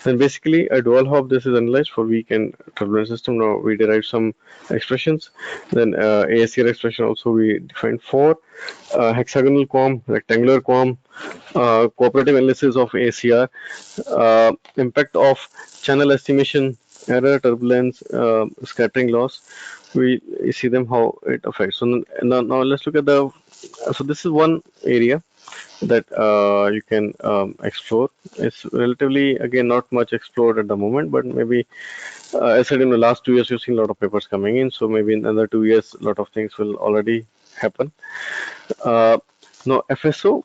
Then basically a dual hop, this is analyzed for weak and turbulent system. Now we derive some expressions. Then ASCR expression also we defined for hexagonal QAM, rectangular QAM, cooperative analysis of ACR, impact of channel estimation, error, turbulence, scattering loss. We see them how it affects. So now let's look at the. So this is one area that you can explore. It's relatively, again, not much explored at the moment, but maybe, as I said, in the last 2 years, we've seen a lot of papers coming in. So maybe in another 2 years, a lot of things will already happen. Uh, Now, FSO,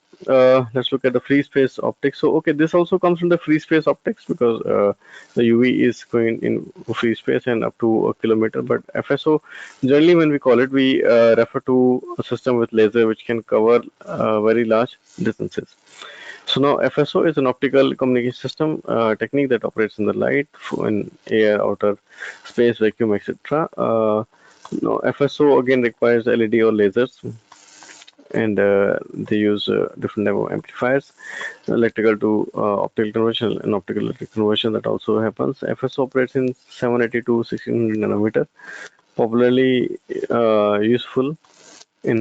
let's look at the free space optics. So, okay, this also comes from the free space optics because the UV is going in free space and up to a kilometer. But FSO, generally, when we call it, we refer to a system with laser which can cover very large distances. So now FSO is an optical communication system technique that operates in the light, in air, outer space, vacuum, etc. No, FSO again requires LED or lasers, and they use different type of amplifiers, electrical to optical conversion and optical electric conversion that also happens. FSO operates in 780 to 1600 nanometer, popularly useful in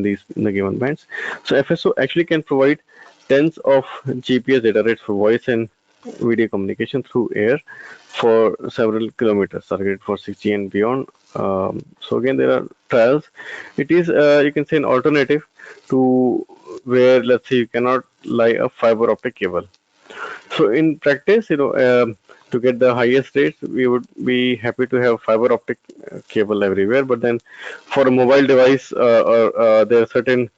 these in the given bands. So FSO actually can provide tens of GPS data rates for voice and video communication through air for several kilometers, targeted for 6G and beyond. So again, there are trials. It is, you can say, an alternative to where, let's say, you cannot lie a fiber optic cable. So in practice, to get the highest rates, we would be happy to have fiber optic cable everywhere. But then, for a mobile device, there are certain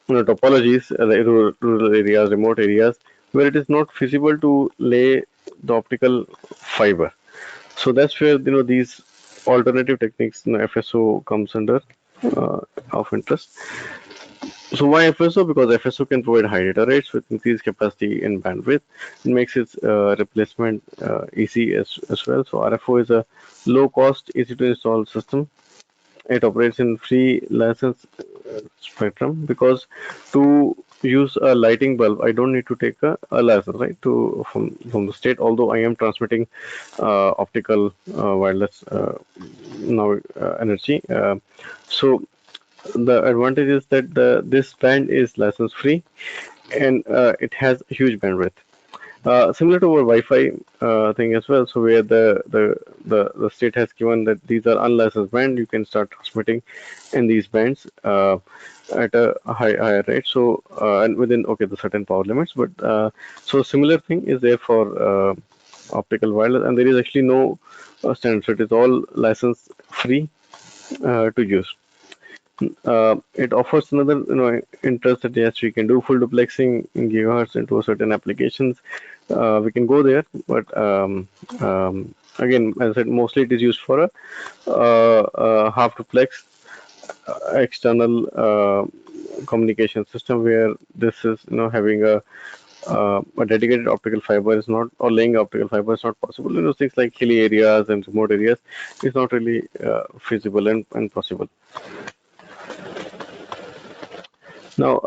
topologies, like rural areas, remote areas, where it is not feasible to lay the optical fiber. So that's where these alternative techniques, FSO comes under uh, of interest. So why FSO? Because FSO can provide high data rates with increased capacity and bandwidth. It makes its replacement easy as well. So RFO is a low cost, easy to install system. It operates in free license spectrum because to use a lighting bulb, I don't need to take a license, right? From the state. Although I am transmitting optical wireless now energy. So the advantage is that this band is license free and it has huge bandwidth. Similar to our Wi-Fi thing as well. So where the state has given that these are unlicensed band, you can start transmitting in these bands at a higher rate. So and within the certain power limits. But so similar thing is there for optical wireless, and there is actually no standard. So it is all license free to use. It offers another interest that yes, we can do full duplexing in gigahertz into certain applications. We can go there, but again, as I said, mostly it is used for a half duplex external communication system where this is having a dedicated optical fiber is not, or laying optical fiber is not possible. Things like hilly areas and remote areas is not really feasible and possible. Now,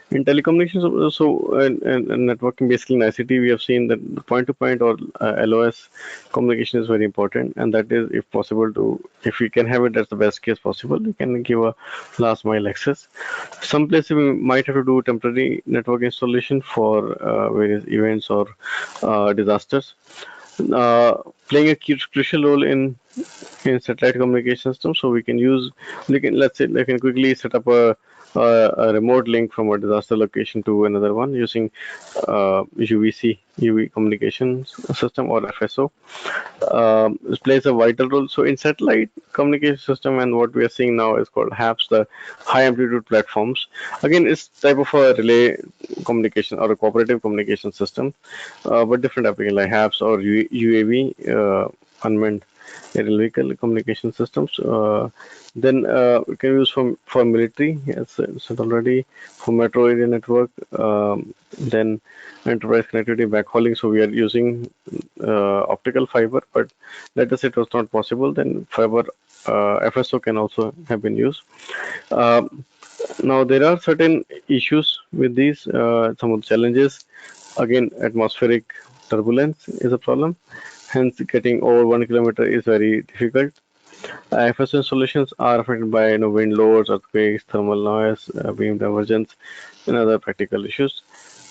in telecommunications, and networking, basically in ICT, we have seen that point-to-point or LOS communication is very important, and that is, if possible, if we can have it, that's the best case possible. We can give a last mile access. Some places we might have to do temporary network installation for various events or disasters. Uh, Playing a crucial role in satellite communication system. So let's say they can quickly set up a remote link from a disaster location to another one using UV communication system or FSO. This plays a vital role. So in satellite communication system, and what we are seeing now is called HAPS, the high amplitude platforms. Again, it's type of a relay communication or a cooperative communication system, but different applications like HAPS or UAV, unmanned aerial vehicle communication systems. Then we can use for military, as I said already, for metro area network. Then enterprise connectivity backhauling. So we are using optical fiber, but let us say it was not possible. Then fiber FSO can also have been used. Now there are certain issues with these. Some of the challenges. Again, atmospheric turbulence is a problem. Hence, getting over 1 kilometer is very difficult. FSO installations are affected by wind loads, earthquakes, thermal noise, beam divergence, and other practical issues.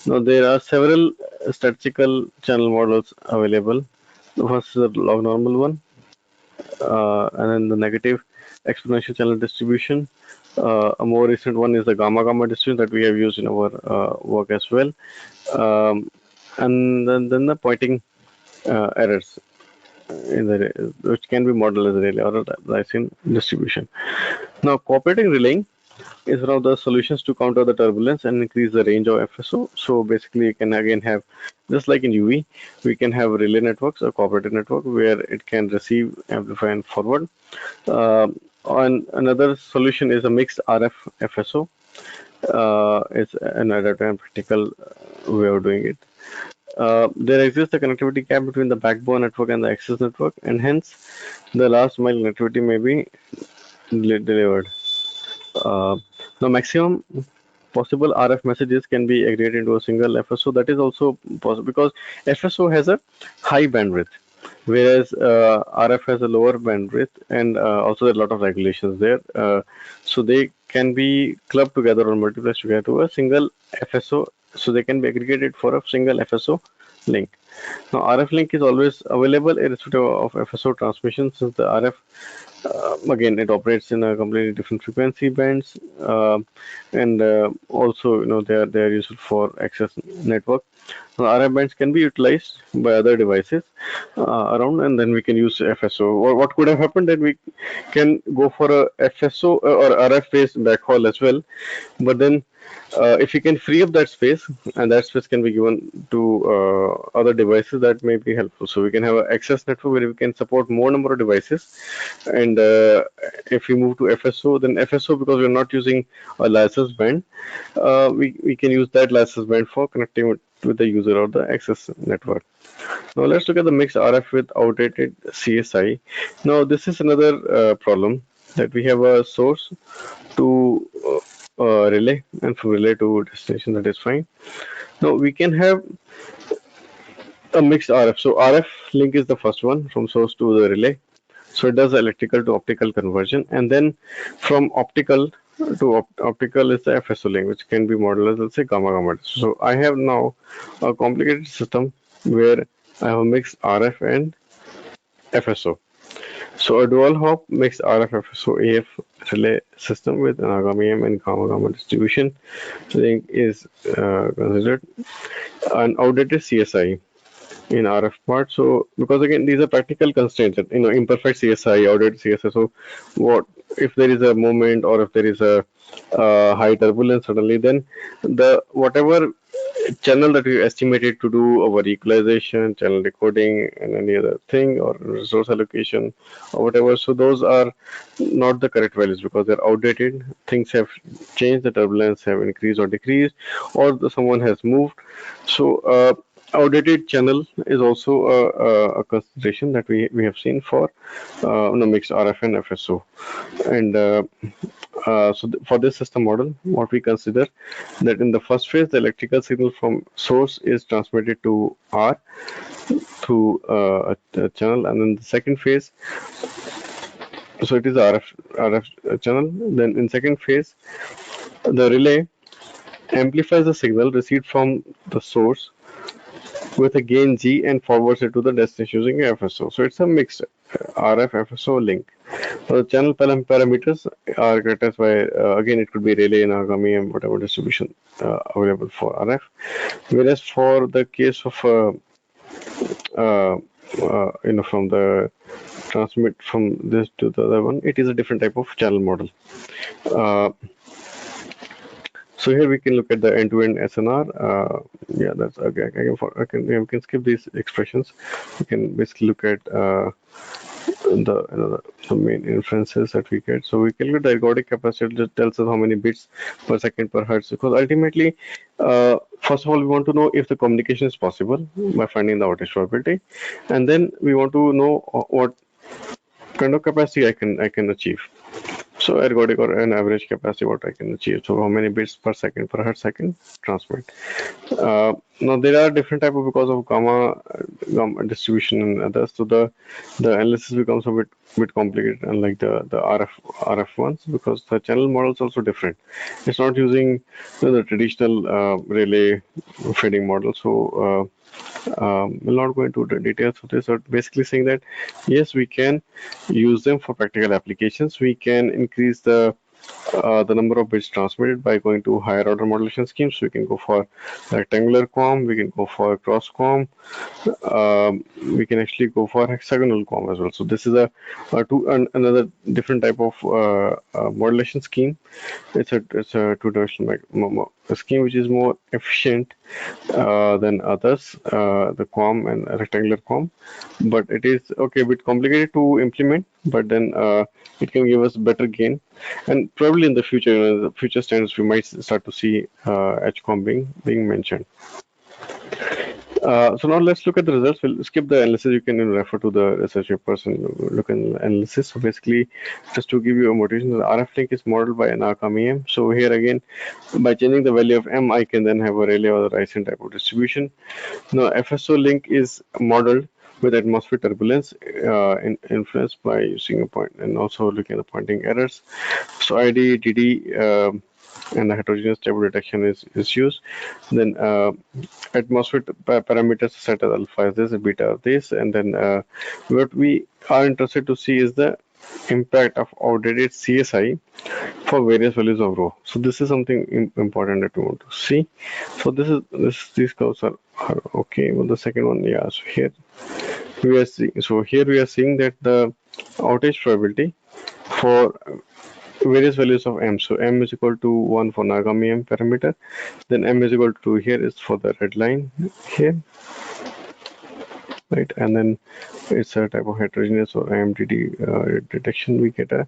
Now there are several statistical channel models available. The first is the log normal one, and then the negative exponential channel distribution. A more recent one is the gamma gamma distribution that we have used in our work as well. And then the pointing errors which can be modeled as a relay or a Lysian distribution. Now, cooperating relaying is one of the solutions to counter the turbulence and increase the range of FSO. So basically, you can again have, just like in UV, we can have relay networks, a cooperative network where it can receive, amplify, and forward. On another solution is a mixed RF FSO. It's an adaptive and practical way of doing it. There exists a connectivity gap between the backbone network and the access network, and hence the last mile connectivity may be delivered. Uh, Now, maximum possible RF messages can be aggregated into a single FSO. That is also possible because FSO has a high bandwidth, whereas RF has a lower bandwidth, and also there are a lot of regulations there. So they can be clubbed together or multiplexed together to a single FSO. So they can be aggregated for a single FSO link. Now, RF link is always available irrespective of FSO transmission, since the RF again it operates in a completely different frequency bands, and also they are useful for access network. Now, RF bands can be utilized by other devices around, and then we can use FSO. Or what could have happened that we can go for a FSO or RF based backhaul as well, but then if you can free up that space, and that space can be given to other devices, that may be helpful. So we can have an access network where we can support more number of devices, and if we move to FSO, then FSO, because we're not using a license band, we can use that license band for connecting with the user or the access network. Now let's look at the mixed RF with outdated CSI. Now this is another problem, that we have a source to relay, and from relay to destination, that is fine. Now we can have a mixed RF. So RF link is the first one from source to the relay. So it does electrical to optical conversion, and then from optical to optical is the FSO link, which can be modeled as, let's say, gamma gamma. So I have now a complicated system where I have a mixed RF and FSO. So a dual hop mixed RF FSO AF relay system with an Agami M and gamma gamma distribution link is considered an outdated CSI in RF part. So because again these are practical constraints, imperfect CSI, outdated CSI. So what if there is a moment, or if there is a high turbulence suddenly, then the whatever channel that we estimated to do our equalization, channel decoding, and any other thing, or resource allocation or whatever, so those are not the correct values because they're outdated. Things have changed, the turbulence have increased or decreased, or someone has moved. So outdated channel is also a consideration that we have seen for mixed RF and FSO. And for this system model, what we consider that in the first phase, the electrical signal from source is transmitted to R through a channel, and in the second phase, so it is RF channel. Then in second phase, the relay amplifies the signal received from the source with a gain G and forwards it to the destination using FSO. So it's a mixed RF FSO link. The channel parameters are characterized by, again, it could be relay and Agami and whatever distribution available for RF. Whereas for the case of, from the transmit from this to the other one, it is a different type of channel model. Uh, So here we can look at the end-to-end SNR. Yeah, that's okay. We can skip these expressions. We can basically look at the main inferences that we get. So we calculate the ergodic capacity that tells us how many bits per second per hertz. Because ultimately, first of all, we want to know if the communication is possible by finding the outage probability, and then we want to know what kind of capacity I can achieve. So ergodic, or an average capacity, what I can achieve. So how many bits per second per hertz I can transmit. Now there are different type of, because of gamma distribution and others. So the analysis becomes a bit complicated, unlike the RF ones, because the channel model is also different. It's not using the traditional relay fading model. So we'll not go into the details of this, but basically saying that yes, we can use them for practical applications. We can increase the the number of bits transmitted by going to higher order modulation schemes. We can go for rectangular QAM, we can go for cross QAM, we can actually go for hexagonal QAM as well. So this is another different type of modulation scheme. It's a two-dimensional scheme which is more efficient than others, the QAM and rectangular QAM, but it is okay a bit complicated to implement. But then it can give us better gain, and probably in the future, the future standards, we might start to see HQAM being mentioned. So now let's look at the results. We'll skip the analysis. You can refer to the research papers and look at analysis. So basically, just to give you a motivation, the RF link is modeled by an Arkham EM. So here again, by changing the value of M, I can then have a Rayleigh or the Ricin type of distribution. Now FSO link is modeled with atmospheric turbulence influenced by using a point and also looking at the pointing errors. So ID, DD, and the heterogeneous stable detection is used. Then atmospheric parameters set as alpha is this, beta of this, and then what we are interested to see is the impact of outdated CSI for various values of rho. So this is something important that we want to see. So these curves are okay. Well, the second one, yeah. So here we are seeing that the outage probability for various values of M. So M is equal to 1 for Nagami M parameter. Then M is equal to 2 here is for the red line here. Right, and then it's a type of heterogeneous or IMDD detection. We get a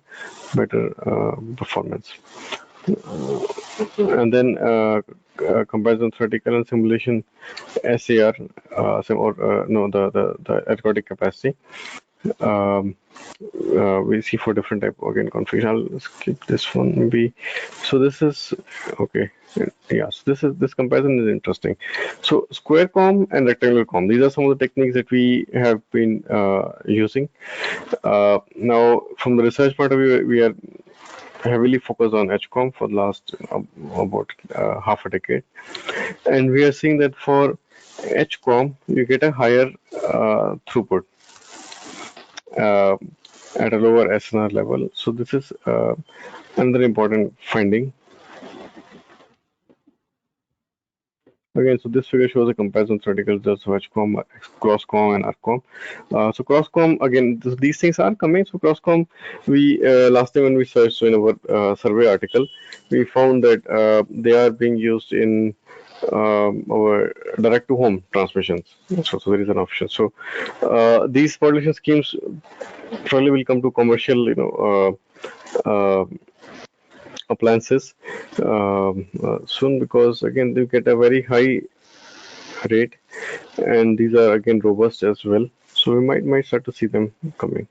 better performance. And then comparison theoretical and simulation SAR, the ergodic capacity. We see for different type of again configuration. I'll skip this one maybe. So this is okay. Yeah, so this comparison is interesting. So square com and rectangular com, these are some of the techniques that we have been using. Now from the research point of view, we are heavily focused on HCOM for the last about half a decade, and we are seeing that for HCOM you get a higher throughput at a lower SNR level. So this is another important finding. Again, so this figure shows a comparison theoretical results of HCOM, cross-com, and ARCOM. So cross-com, again, these things are coming. So cross-com, we last time when we searched in our survey article, we found that they are being used in our direct-to-home transmissions. So there is an option. So these modulation schemes probably will come to commercial, appliances soon, because again they get a very high rate and these are again robust as well, so we might start to see them coming.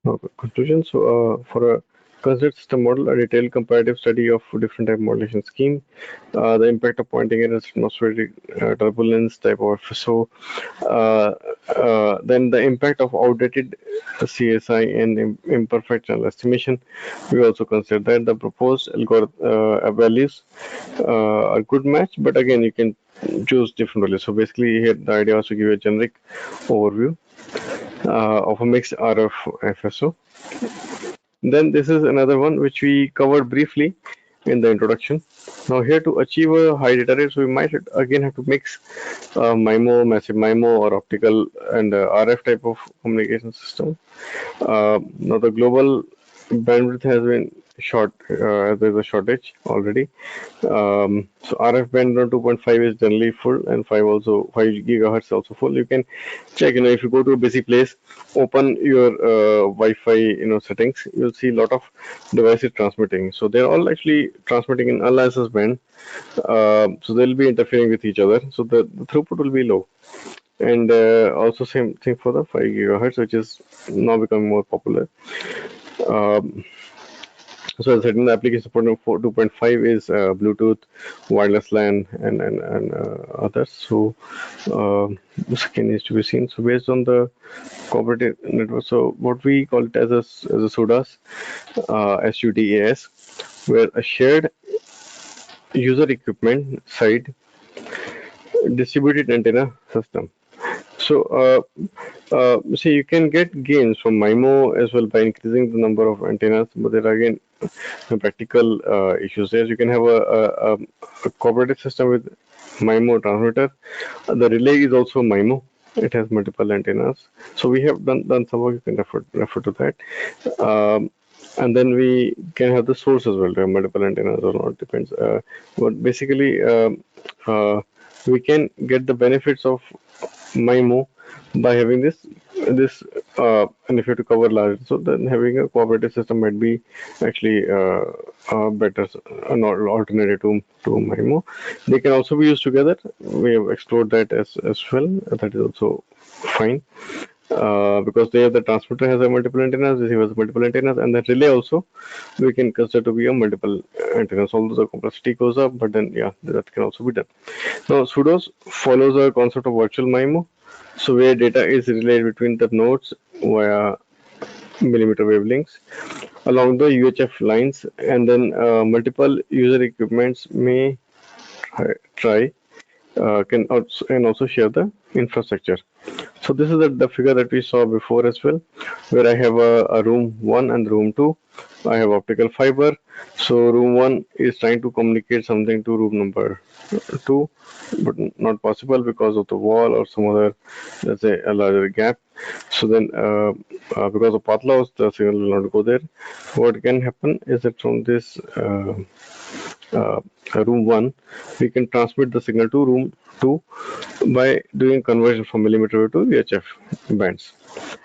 Okay, conclusion. So for a considered system model, a detailed comparative study of different type modulation scheme, the impact of pointing errors, atmospheric turbulence type of FSO, then the impact of outdated CSI and imperfect channel estimation. We also consider that the proposed algorithm values are good match, but again you can choose different values. So basically here the idea was to give you a generic overview of a mixed RF FSO. Then this is another one which we covered briefly in the introduction. Now here to achieve a high data rate, so we might again have to mix MIMO, massive MIMO or optical and RF type of communication system. Now the global bandwidth has been short, there's a shortage already. So RF band 2.5 is generally full and 5 gigahertz also full. You can check, if you go to a busy place, open your Wi-Fi, settings, you'll see a lot of devices transmitting. So they're all actually transmitting in unlicensed band. So they'll be interfering with each other. So the throughput will be low. And also same thing for the 5 gigahertz, which is now becoming more popular. So as I said, in the application support 2.5 is Bluetooth, wireless LAN, and others. So this again needs to be seen. So based on the cooperative network, so what we call it as a SUDAS, SUDAS, where a shared user equipment side distributed antenna system. So, see, you can get gains from MIMO as well by increasing the number of antennas, but there are again some practical issues there. You can have a cooperative system with MIMO transmitter. The relay is also MIMO. It has multiple antennas. So we have done some work. You can refer to that. And then we can have the source as well. There are multiple antennas or not, depends. But basically, we can get the benefits of MIMO by having this, and if you have to cover large, so then having a cooperative system might be actually better, an alternative to MIMO. They can also be used together. We have explored that as well. That is also fine. Because there the transmitter has a multiple antennas, receiver has multiple antennas, and the relay also we can consider to be a multiple antennas. Although the complexity goes up, but then yeah, that can also be done. Now, pseudos follows a concept of virtual MIMO, so where data is relayed between the nodes via millimeter wavelengths along the UHF lines, and then multiple user equipments may try can also share the infrastructure. So this is the figure that we saw before as well, where I have a room 1 and room 2. I have optical fiber. So room 1 is trying to communicate something to room number 2, but not possible because of the wall or some other, let's say, a larger gap. So then, because of path loss, the signal will not go there. What can happen is that from this uh, room 1, we can transmit the signal to room 2 by doing conversion from millimeter wave to VHF bands.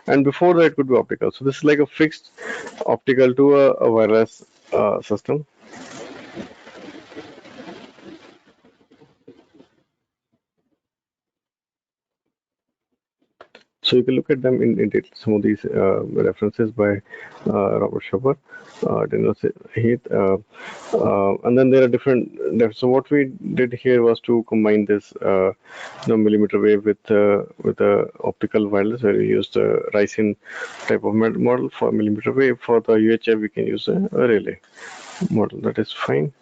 And before that, it could be optical. So this is like a fixed optical to a wireless system. So you can look at them in detail. Some of these references by Robert Schubert, Daniel Heath, and then there are different. So what we did here was to combine this, millimeter wave with the optical wireless, where we used the Ryzen type of model for millimeter wave. For the UHF, we can use a relay model. That is fine.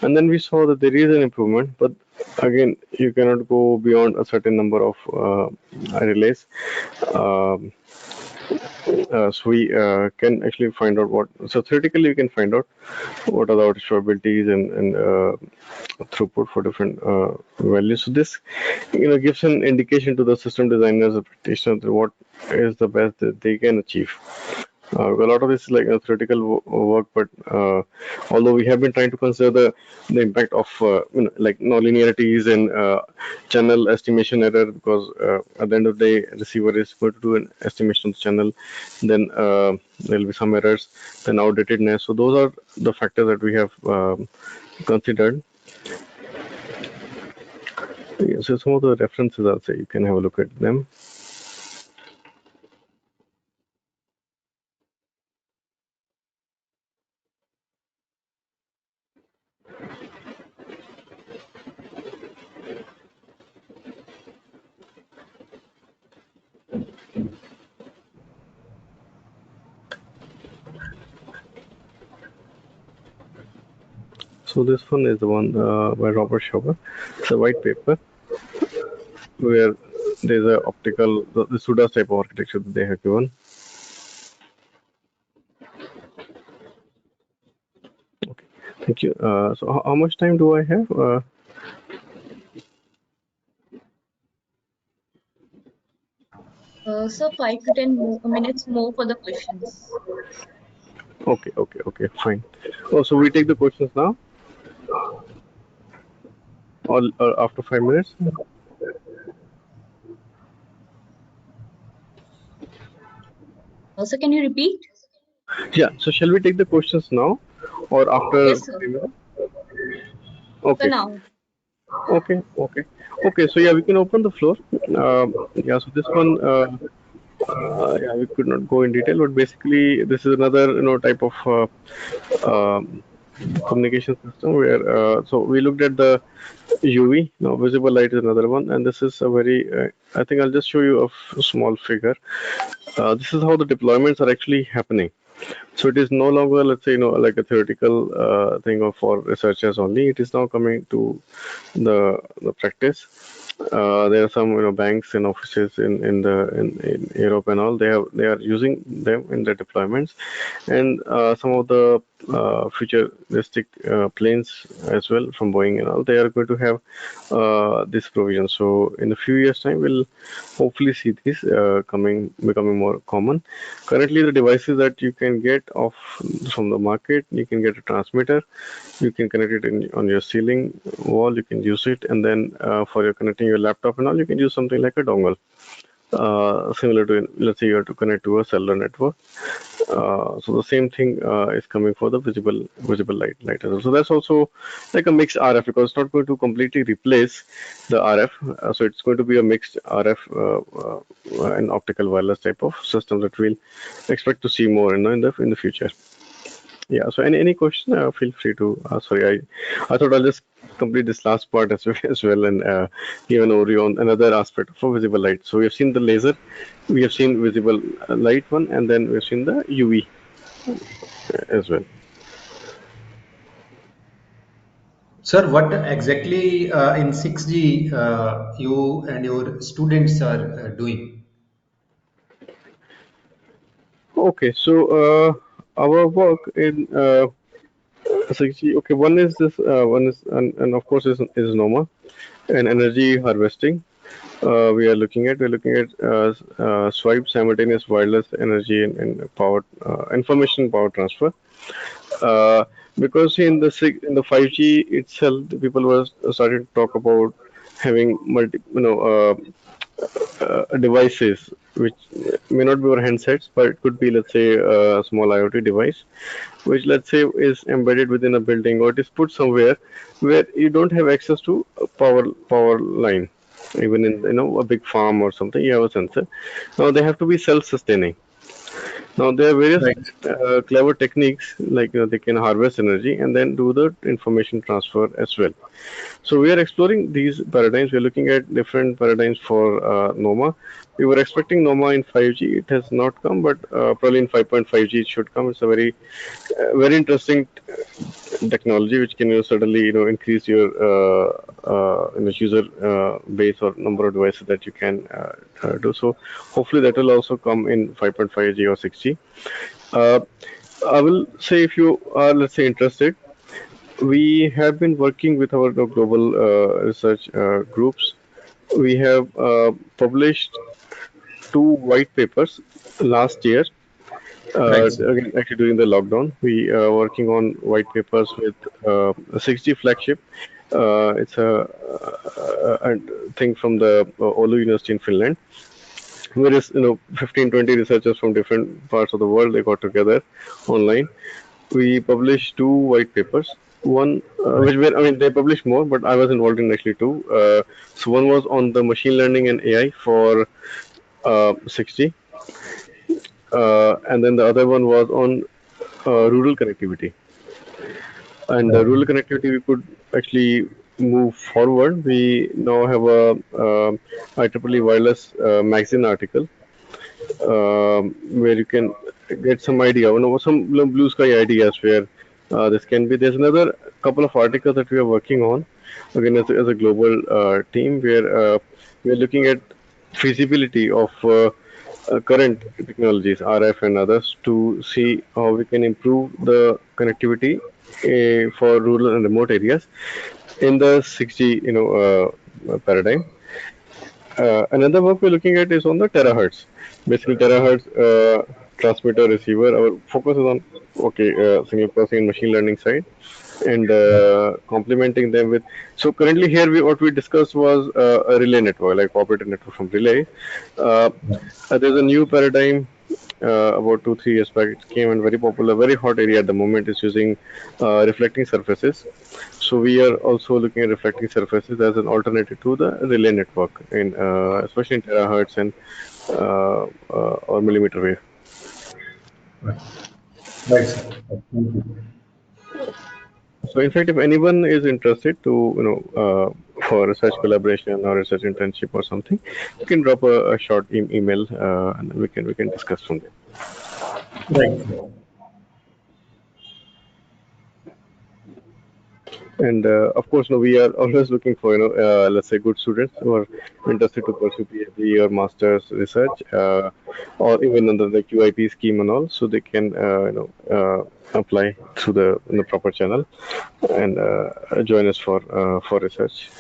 And then we saw that there is an improvement, but again, you cannot go beyond a certain number of relays. Um, so we can actually find out what. So theoretically, we can find out what are the outage probabilities and throughput for different values. So this, gives an indication to the system designers or practitioners what is the best that they can achieve. A lot of this is like a theoretical work, but although we have been trying to consider the impact of like nonlinearities and channel estimation error, because at the end of the day, receiver is going to do an estimation of the channel, then there will be some errors, then outdatedness. So those are the factors that we have considered. Yeah, so some of the references, I'll say you can have a look at them. So this one is the one by Robert Schauber. It's a white paper where there's a optical, the pseudo type of architecture that they have given. Okay, thank you. So how much time do I have? So 5 to 10 minutes more for the questions. Okay, fine. Oh, so we take the questions now, or after 5 minutes? So can you repeat? Yeah. So shall we take the questions now, or after Yes, sir. 5 minutes? For Okay. now. Okay. So yeah, we can open the floor. Yeah. So this one, yeah, we could not go in detail, but basically this is another type of um, communication system where so we looked at the UV. Now visible light is another one, and this is a very. I think I'll just show you a small figure. This is how the deployments are actually happening. So it is no longer, let's say, like a theoretical thing of for researchers only. It is now coming to the practice. There are some banks and offices in Europe and all. They are using them in their deployments, and some of the futuristic planes as well from Boeing and all. They are going to have this provision. So in a few years' time, we'll hopefully see this becoming more common. Currently, the devices that you can get off from the market, you can get a transmitter, you can connect it on your ceiling wall, you can use it, and then for your connecting your laptop and all, you can use something like a dongle. Similar to, let's say, you have to connect to a cellular network. So the same thing is coming for the visible light as well. So that's also like a mixed RF, because it's not going to completely replace the RF. So it's going to be a mixed RF and optical wireless type of system that we'll expect to see more in the future. Yeah. So any question? Feel free to. Sorry, I thought I'll just complete this last part as well, as well, and give an overview on another aspect for visible light. So we have seen the laser, we have seen visible light one, and then we've seen the UV as well. Sir, what exactly in 6G you and your students are doing? Okay. So our work in 6G. Okay, one is this. One is and of course is NOMA and energy harvesting. We're looking at swipe simultaneous wireless energy and power information power transfer. Uh, because in the 5G itself, the people were starting to talk about having devices which may not be our handsets, but it could be, let's say, a small IoT device, which, let's say, is embedded within a building, or it is put somewhere where you don't have access to a power line. Even in a big farm or something, you have a sensor. Now they have to be self-sustaining. Now there are various Right. clever techniques, like they can harvest energy and then do the information transfer as well. So we are exploring these paradigms. We're looking at different paradigms for NOMA. We were expecting NOMA in 5G. It has not come, but probably in 5.5G it should come. It's a very interesting technology which can certainly increase your user base or number of devices that you can do. So hopefully that will also come in 5.5G or 6G. Uh, I will say, if you are, let's say, interested, we have been working with our global research groups. We have published two white papers last year. Right, sir. Again, actually during the lockdown, we are working on white papers with a 6G flagship. It's a thing from the Oulu University in Finland, where is 15-20 researchers from different parts of the world. They got together online. We published two white papers. One, Right. which were, I mean, they published more, but I was involved in actually two. So one was on the machine learning and AI for 6G, and then the other one was on rural connectivity. And the Right. rural connectivity, we could actually move forward. We now have a IEEE wireless magazine article where you can get some idea, some blue sky ideas where this can be. There's another couple of articles that we are working on, again as a global team, where we are looking at feasibility of current technologies, RF and others, to see how we can improve the connectivity for rural and remote areas in the 6G, paradigm. Another work we're looking at is on the terahertz. Basically, terahertz transmitter receiver. Our focus is on signal processing and machine learning side, and complementing them with. So currently here, what we discussed was a relay network, like operator network from relay. Uh, there's a new paradigm about 2-3 years back. It came and very popular, very hot area at the moment is using reflecting surfaces. So we are also looking at reflecting surfaces as an alternative to the relay network, in especially in terahertz and or millimeter wave. Right. Right, sir. Thank you. So in fact, if anyone is interested to for research collaboration or research internship or something, you can drop a short email and then we can discuss from there. Right, sir. And of course, no, we are always looking for, let's say, good students who are interested to pursue PhD or master's research, or even under the QIP scheme and all, so they can, apply through the in the proper channel and join us for research.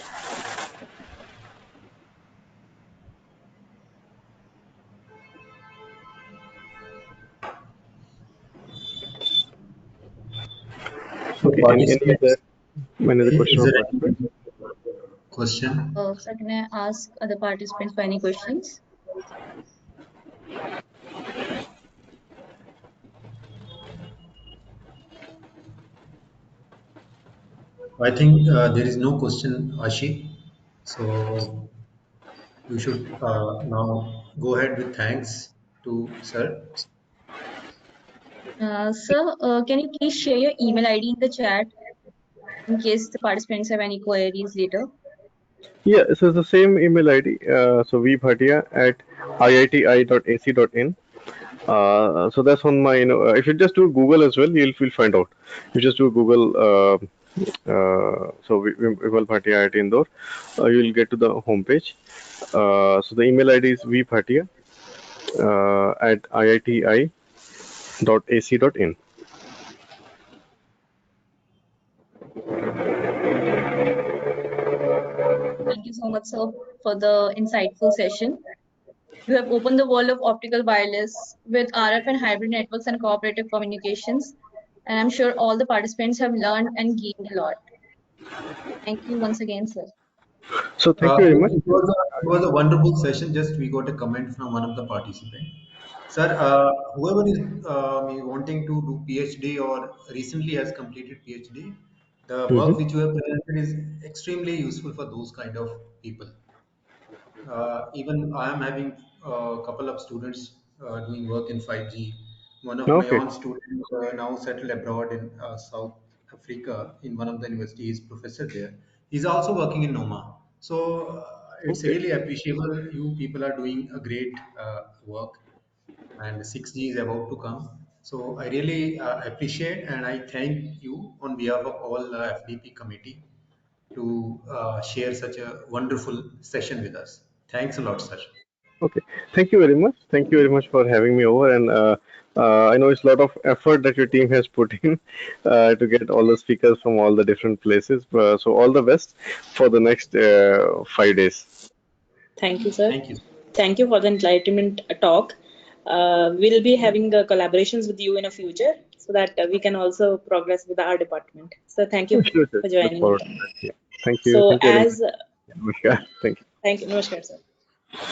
So Okay, participants, any other question is from there any participants? question? So can I ask other participants for any questions? I think there is no question, Ashi. So you should now go ahead with thanks to sir. Sir, can you please share your email ID in the chat in case the participants have any queries later? Yeah, so it's the same email ID. So vbhatia at iiti.ac.in. So that's on my, if you just do Google as well, you'll find out. You just do Google, so Vimal Bhatia at Indore, you'll get to the homepage. So the email ID is vbhatia at iiti.ac.in. Thank you so much, sir, for the insightful session. You have opened the world of optical wireless with RF and hybrid networks and cooperative communications. And I'm sure all the participants have learned and gained a lot. Thank you once again, sir. So thank you very much. It was a wonderful session. Just we got a comment from one of the participants. Sir, whoever is wanting to do PhD or recently has completed PhD, the Hmm. work which you have presented is extremely useful for those kind of people. Even I am having a couple of students doing work in 5G. One of my Okay. own students now settled abroad in South Africa in one of the universities, professor there. He's also working in Noma. So it's Okay. really appreciable. You people are doing a great work, and 6G is about to come. So I really appreciate and I thank you on behalf of all FDP committee to share such a wonderful session with us. Thanks a lot, sir. Okay. Thank you very much. Thank you very much for having me over. And I know it's a lot of effort that your team has put in to get all the speakers from all the different places. So all the best for the next 5 days. Thank you, sir. Thank you. Thank you for the enlightenment talk. We'll be having collaborations with you in the future so that we can also progress with our department. So thank you Sure, sure. for Look joining. forward to that. Yeah. Thank you. So Thank you very much. as Namaskar. Thank you. thank you, Namaskar, sir.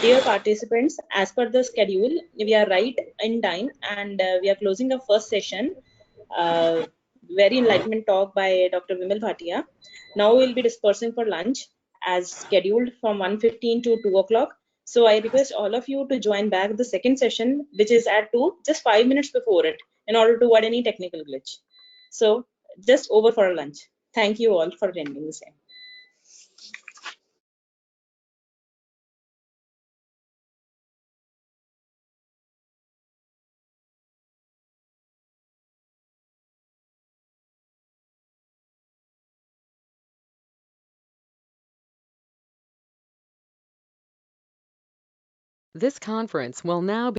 Dear participants, as per the schedule, we are right in time and we are closing the first session. Uh, very enlightenment talk by Dr. Vimal Bhatia. Now we'll be dispersing for lunch as scheduled from 1:15 to 2 o'clock. So I request all of you to join back the second session, which is at 2, just 5 minutes before it, in order to avoid any technical glitch. So just over for lunch. Thank you all for attending the same. This conference will now